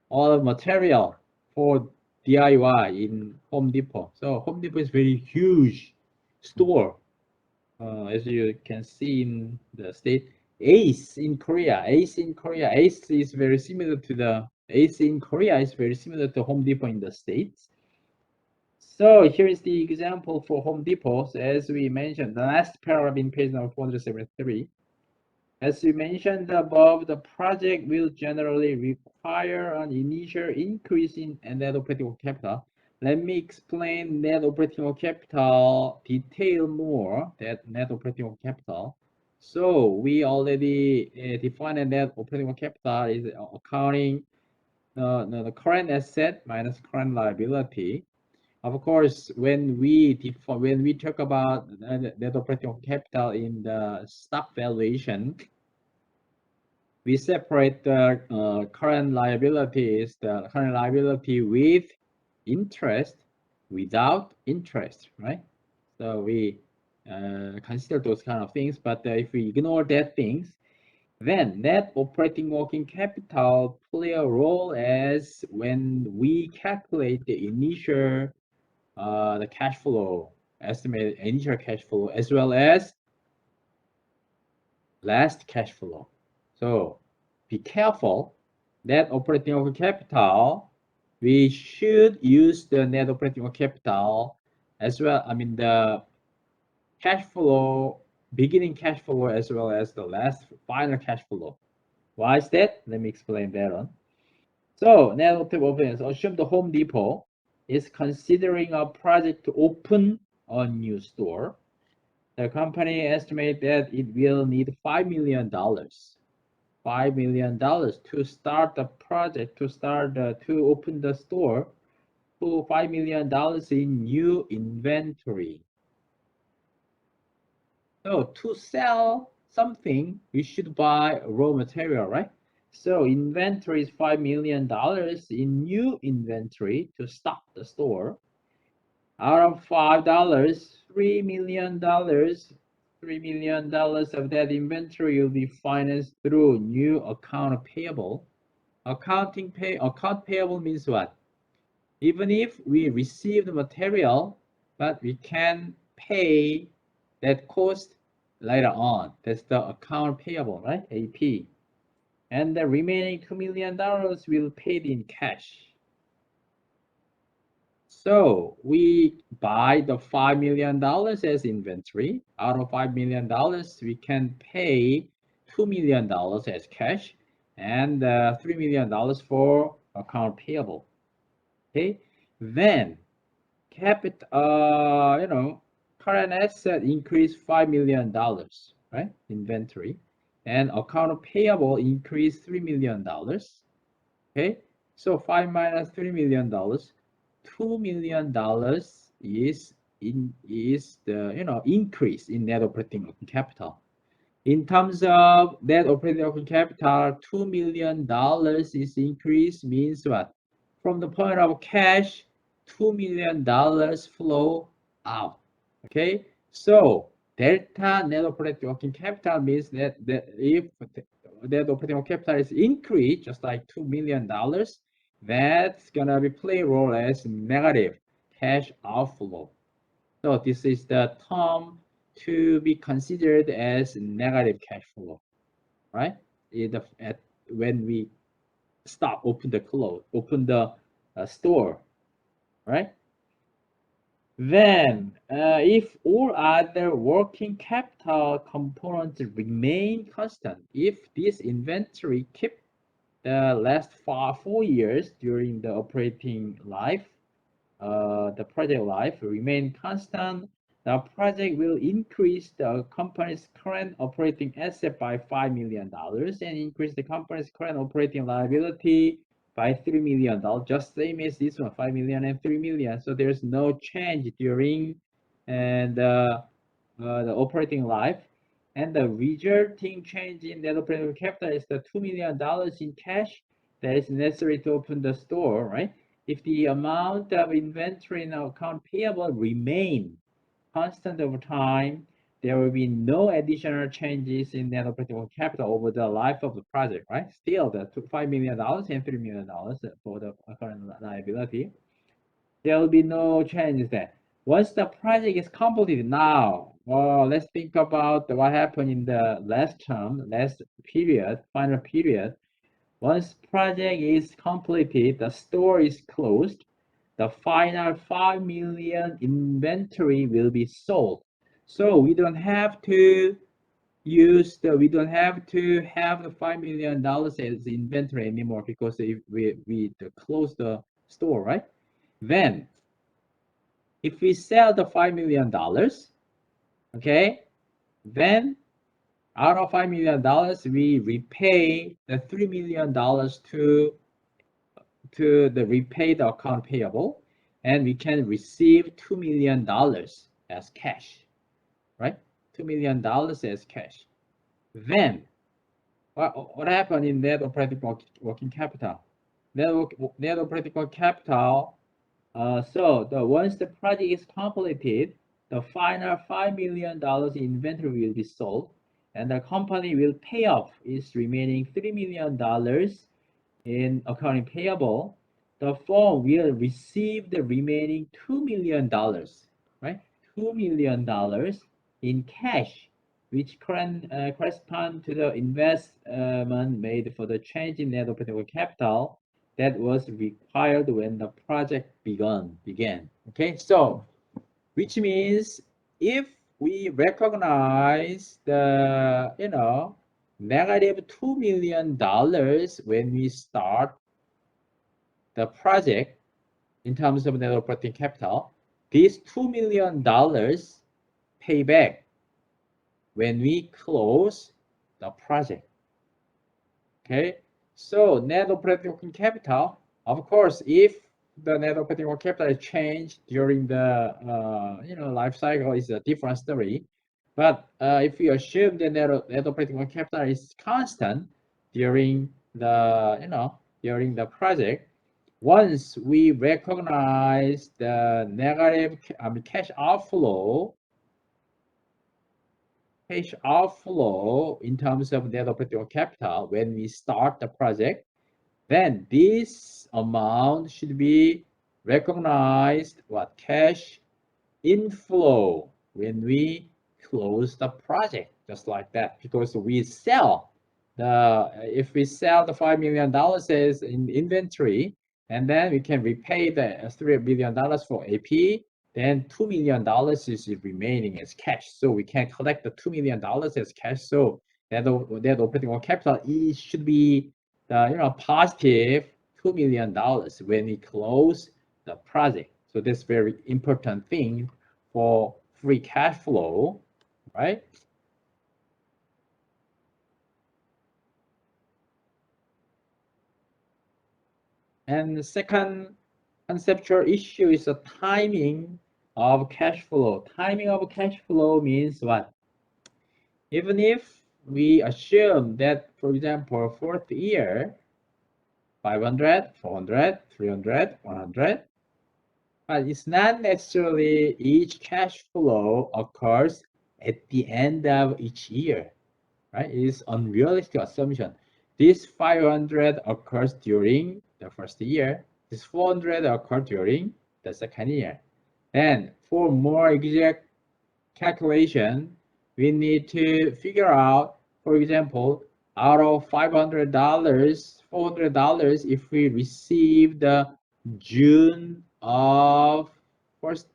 All of material for DIY in Home Depot. So Home Depot is very huge store. As you can see in the state. Ace in Korea. Ace is very similar to the Ace in Korea is very similar to Home Depot in the States. So here is the example for Home Depot. So as we mentioned, the last paragraph in page number 473. As we mentioned above, the project will generally require an initial increase in net operating capital. Let me explain net operating capital detail more. That net operating capital. So we already defined net operating capital is accounting the current asset minus current liability. Of course, when we talk about net operating capital in the stock valuation, we separate the current liabilities, the current liability with interest, without interest, right? So we consider those kind of things, but if we ignore that things, then net operating working capital play a role as when we calculate the initial the cash flow, estimated initial cash flow, as well as last cash flow. So be careful. Net operating working capital, we should use the net operating working capital as well. I mean the cash flow, beginning cash flow, as well as the last final cash flow. Why is that? Let me explain that on. So net operating working capital, assume the Home Depot is considering a project to open a new store. The company estimates that it will need $5 million. $5 million to start the project, to open the store, to $5 million in new inventory. So to sell something, we should buy raw material, right? So inventory is $5 million in new inventory to stock the store. Out of $5, $3 million, $3 million of that inventory will be financed through new account payable. Account payable means what? Even if we receive the material, but we can pay that cost later on. That's the account payable, right? AP. And the remaining $2 million will be paid in cash. So we buy the $5 million as inventory. Out of $5 million, we can pay $2 million as cash and $3 million for account payable. Okay, then current asset increase $5 million, right? Inventory, and account payable increase $3 million. Okay, so 5 minus $3 million, $2 million is the increase in net operating working capital. In terms of net operating working capital, $2 million is increase means what? From the point of cash, $2 million flow out. Okay, so delta net operating working capital means that if net operating working capital is increased, just like $2 million, that's gonna be play role as negative cash outflow. So this is the term to be considered as negative cash flow, right? When we stop, open the store, right? Then, if all other working capital components remain constant, if this inventory keep the last 4 years during the operating life, the project life remain constant, the project will increase the company's current operating asset by $5 million and increase the company's current operating liability by $3 million, just same as this one, 5 million and 3 million. So there's no change during the operating life. And the resulting change in net operating capital is the $2 million in cash that is necessary to open the store, right? If the amount of inventory in account payable remain constant over time, there will be no additional changes in net operating capital over the life of the project, right? Still, the $5 million and $3 million for the current liability. There will be no changes there. Once the project is completed, now, let's think about what happened in the last period, final period. Once project is completed, the store is closed. The final 5 million inventory will be sold. So we don't have to have the $5 million as inventory anymore because we close the store, right? Then, if we sell the $5 million, okay, then out of $5 million, we repay the $3 million to repay the account payable, and we can receive $2 million as cash, right? $2 million as cash. Then, what happened in net operating working capital? Net operating capital. So once the project is completed, the final $5 million inventory will be sold, and the company will pay off its remaining $3 million in accounting payable. The firm will receive the remaining $2 million, right? $2 million in cash, which correspond to the investment made for the change in net operating capital that was required when the project began. Okay, so which means if we recognize the negative $2 million when we start the project in terms of net operating capital, this $2 million pay back when we close the project. Okay, so net operating working capital, of course, if the net operating working capital changed during the life cycle is a different story. But if we assume the net operating working capital is constant during the project, once we recognize the negative cash outflow in terms of net operating capital when we start the project, then this amount should be recognized cash inflow when we close the project, just like that, because we sell if we sell the $5 million as in inventory, and then we can repay the $3 million for AP, then $2 million is remaining as cash. So we can collect the $2 million as cash. So that operating capital should be positive $2 million when we close the project. So that's very important thing for free cash flow, right? And the second conceptual issue is the timing of cash flow. Timing of cash flow means what? Even if we assume that, for example, fourth year, 500, 400, 300, 100, but it's not necessarily each cash flow occurs at the end of each year, right? It is unrealistic assumption. This 500 occurs during the first year. This 400 occurs during the second year. And for more exact calculation, we need to figure out, for example, out of $500 $400 if we receive the June of first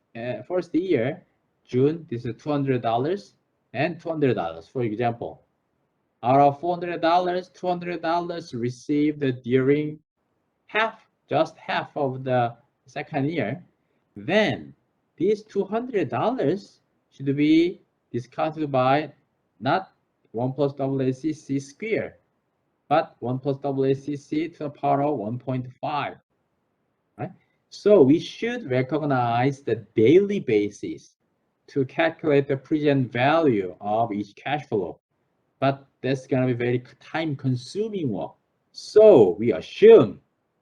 year. June, this is $200 and $200, for example. Out of $400, $200 received during just half of the second year. Then these $200 should be discounted by not 1 plus WACC square, but 1 plus WACC to the power of 1.5. Right? So we should recognize the daily basis to calculate the present value of each cash flow. But that's going to be very time-consuming work. So we assume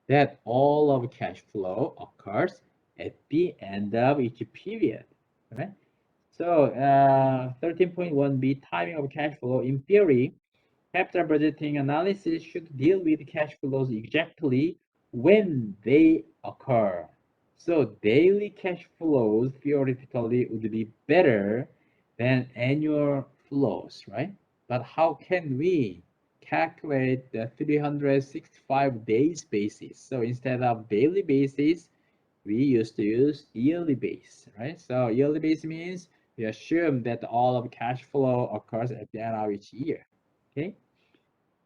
that all of cash flow occurs at the end of each period. Right? So 13.1b, timing of cash flow. In theory, capital budgeting analysis should deal with cash flows exactly when they occur. So daily cash flows theoretically would be better than annual flows, right? But how can we calculate the 365 days basis? So instead of daily basis, we used to use yearly base, right? So yearly base means we assume that all of cash flow occurs at the end of each year, okay?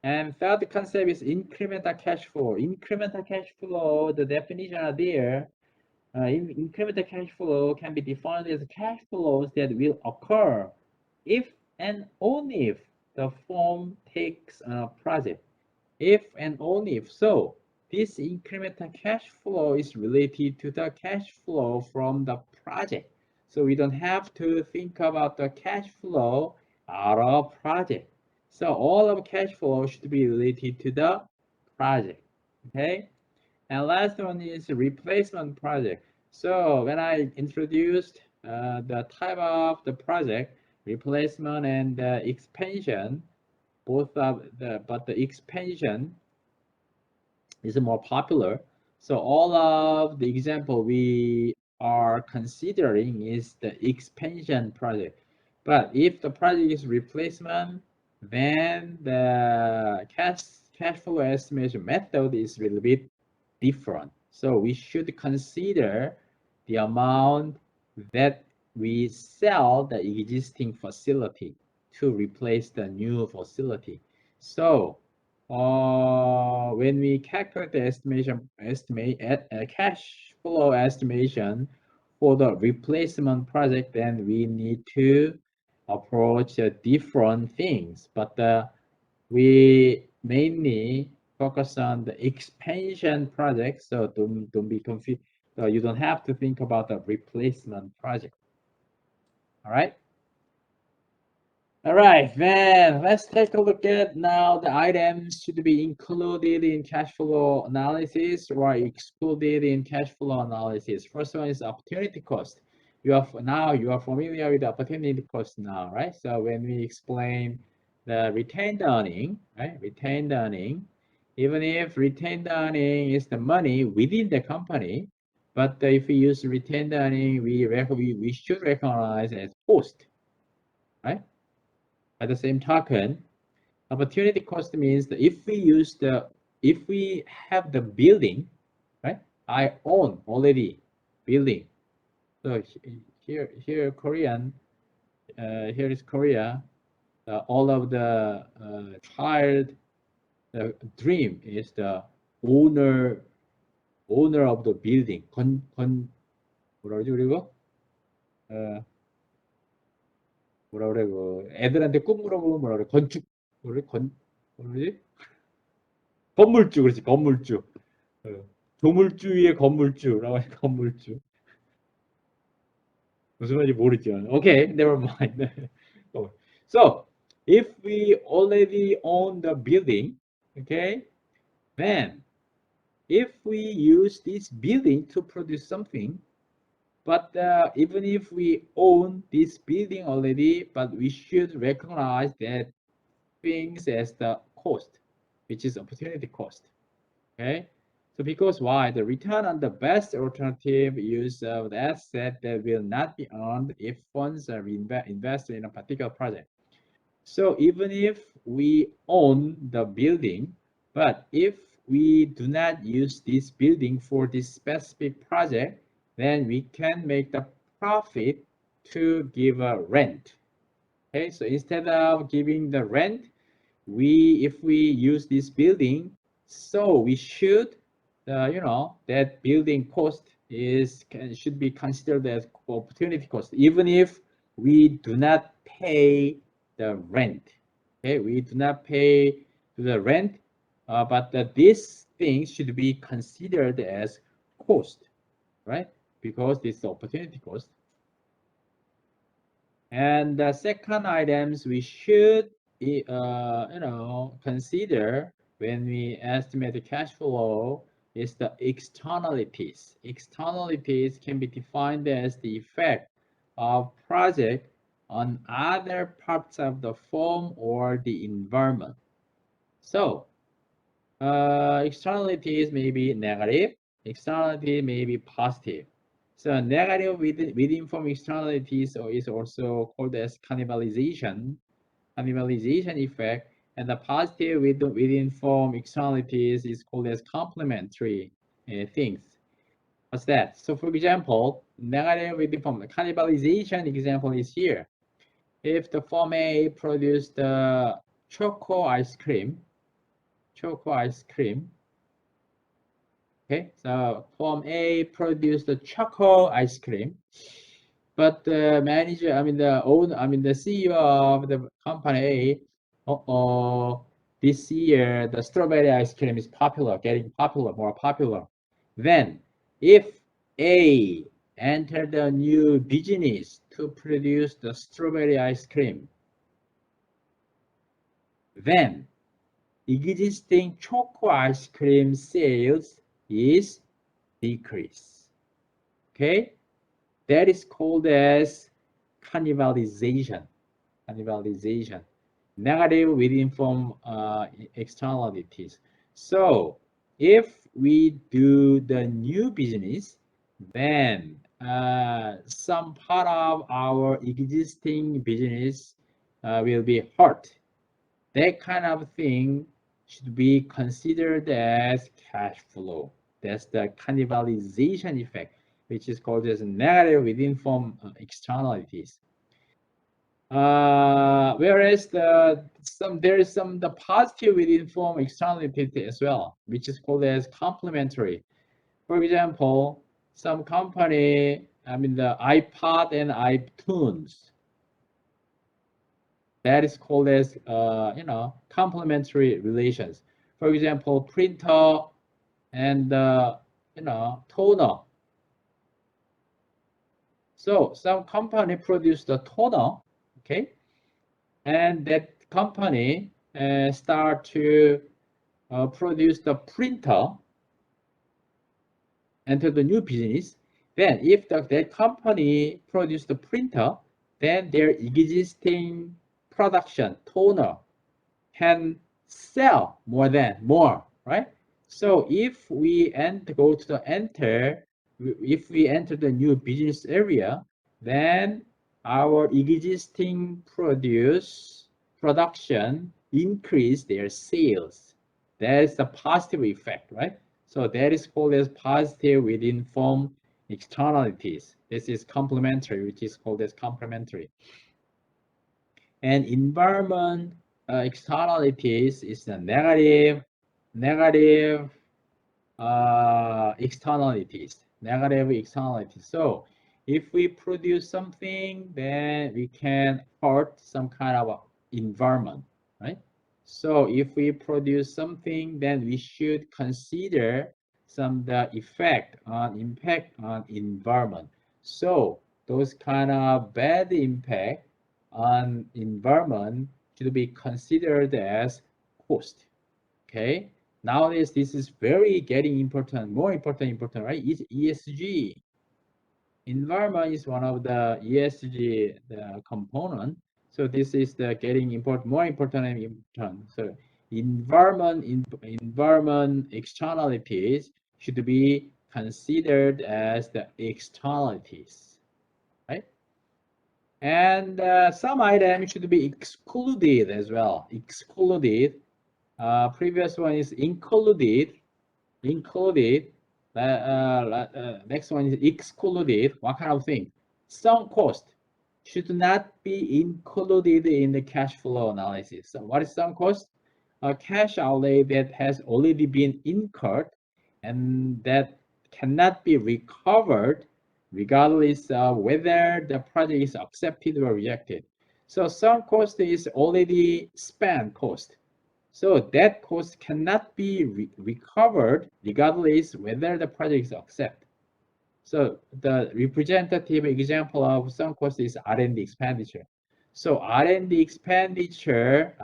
And third concept is incremental cash flow. Incremental cash flow, the definition are there. Incremental cash flow can be defined as cash flows that will occur if and only if the firm takes a project. If and only if so, this incremental cash flow is related to the cash flow from the project. So we don't have to think about the cash flow out of project. So all of cash flow should be related to the project. Okay. And last one is replacement project. So when I introduced the type of the project, replacement and expansion, both of the expansion is more popular. So all of the example we are considering is the expansion project. But if the project is replacement, then the cash flow estimation method is a little bit different. So we should consider the amount that we sell the existing facility to replace the new facility. So when we calculate the cash flow estimation for the replacement project, then we need to approach different things. But we mainly focus on the expansion project, so don't be confused. You don't have to think about the replacement project. All right. All right, then let's take a look at now the items should be included in cash flow analysis or excluded in cash flow analysis. First one is opportunity cost. You are familiar with the opportunity cost now, right? So when we explain the retained earning, right? Retained earning, even if retained earning is the money within the company, but if we use retained earning, we should recognize as cost, right? At the same token, opportunity cost means that if we have the building, right? I own already building. So here Korean, here is Korea. All of the child dream is the owner of the building. 뭐라 그러지 그리고 뭐라 그래 애들한테 꿈 물어보면 뭐라 그래 뭐지 건물주, 그렇지, 건물주. 조물주 위에 건물주라고 해, 건물주. 무슨 말인지 모르지만. Okay, never mind. So if we already own the building, okay, then if we use this building to produce something, but even if we own this building already, but we should recognize that things as the cost, which is opportunity cost. Okay, so because why? The return on the best alternative use of the asset that will not be earned if funds are invested in a particular project. So even if we own the building, but if we do not use this building for this specific project, then we can make the profit to give a rent. Okay, so instead of giving the rent, if we use this building, so we should, that building cost should be considered as opportunity cost, even if we do not pay the rent. Okay, we do not pay the rent, but this thing should be considered as cost, right? Because this is opportunity cost. And the second items we should consider when we estimate the cash flow is the externalities. Externalities can be defined as the effect of project on other parts of the firm or the environment. So externalities may be negative, externality may be positive. So negative within from externalities is also called as cannibalization effect, and the positive within from externalities is called as complementary things. What's that? So for example, negative within from the cannibalization example is here. If the firm A produced the choco ice cream, okay, so firm A produced the choco ice cream, but the manager, the CEO of the company A, this year the strawberry ice cream is popular, getting popular, more popular. Then, if A entered a new business to produce the strawberry ice cream, then existing choco ice cream sales is decrease. Okay, that is called as cannibalization. Negative within from externalities. So if we do the new business, then some part of our existing business will be hurt. That kind of thing should be considered as cash flow. That's the cannibalization effect, which is called as negative within from externalities. Whereas there is some the positive within from externalities as well, which is called as complementary. For example, some company, the iPod and iTunes, that is called as complementary relations. For example, printer and toner. So some company produced a toner, okay, and that company start to produce the printer, enter the new business. Then if that company produce the printer, then their existing production toner can sell more, right? So if we go to the if we enter the new business area, then our existing production increase their sales. That is the positive effect, right? So that is called as positive within from externalities. This is complementary, which is called as complementary. And environment externalities is the negative externalities. So if we produce something, then we can hurt some kind of environment, right? So if we produce something, then we should consider the impact on environment. So those kind of bad impact on environment should be considered as cost. Okay, nowadays this is very getting important, more important, right? It's ESG. Environment is one of the ESG component. So this is the getting more important and important. So environment externalities should be considered as the externalities, right? And some items should be excluded as well. Excluded Previous one is included. Next one is excluded. What kind of thing? Some cost should not be included in the cash flow analysis. So what is some cost? A cash outlay that has already been incurred and that cannot be recovered regardless of whether the project is accepted or rejected. So some cost is already spent cost. So that cost cannot be recovered regardless whether the project is accepted. So the representative example of some cost is R&D expenditure. So R&D expenditure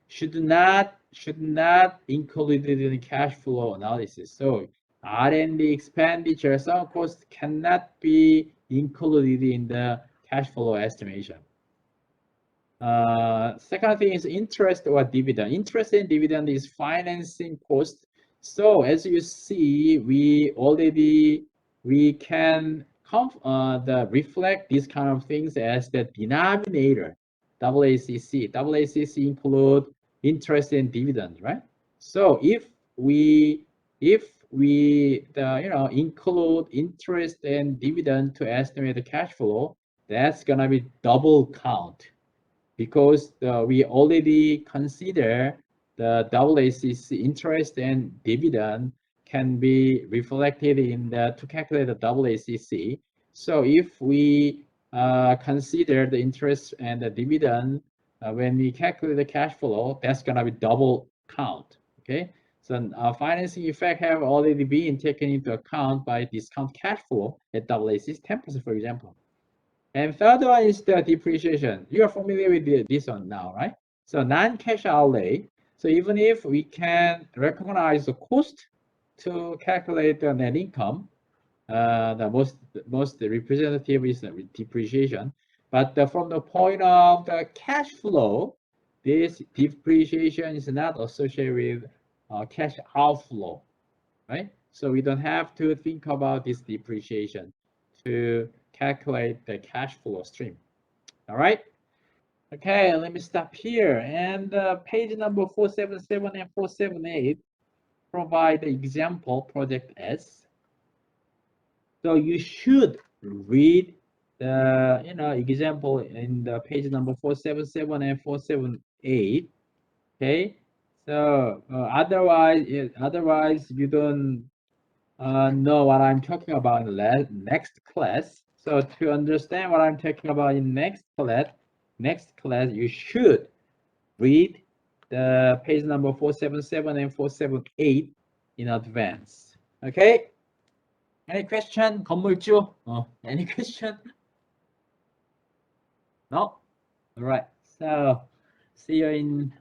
should not included in the cash flow analysis. So R&D expenditure, some cost cannot be included in the cash flow estimation. Second thing is interest or dividend. Interest and dividend is financing cost. So as you see, we can reflect these kind of things as the denominator. WACC. WACC include interest and dividend, right? So if we include interest and dividend to estimate the cash flow, that's gonna be double count, because we already consider the WACC interest and dividend can be reflected in to calculate the WACC. So if we consider the interest and the dividend when we calculate the cash flow, that's gonna be double count. Okay, so financing effect have already been taken into account by discount cash flow at WACC 10%, for example. And third one is the depreciation. You are familiar with this one now, right? So non-cash outlay. So even if we can recognize the cost to calculate the net income, the most representative is the depreciation. But from the point of the cash flow, this depreciation is not associated with cash outflow, right? So we don't have to think about this depreciation to calculate the cash flow stream. All right. Okay, let me stop here. And page number 477 and 478 provide the example project S. So you should read the example in the page number 477 and 478. Okay. So otherwise you don't know what I'm talking about in the next class. So to understand what I'm talking about in next class, you should read the page number 477 and 478 in advance. Okay? Any question? 건물주? Any question? No? All right. So see you in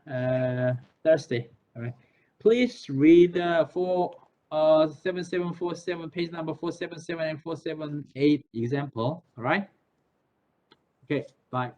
Thursday. All right. Please read 7747, page number 477 and 478 example. All right. Okay. Bye.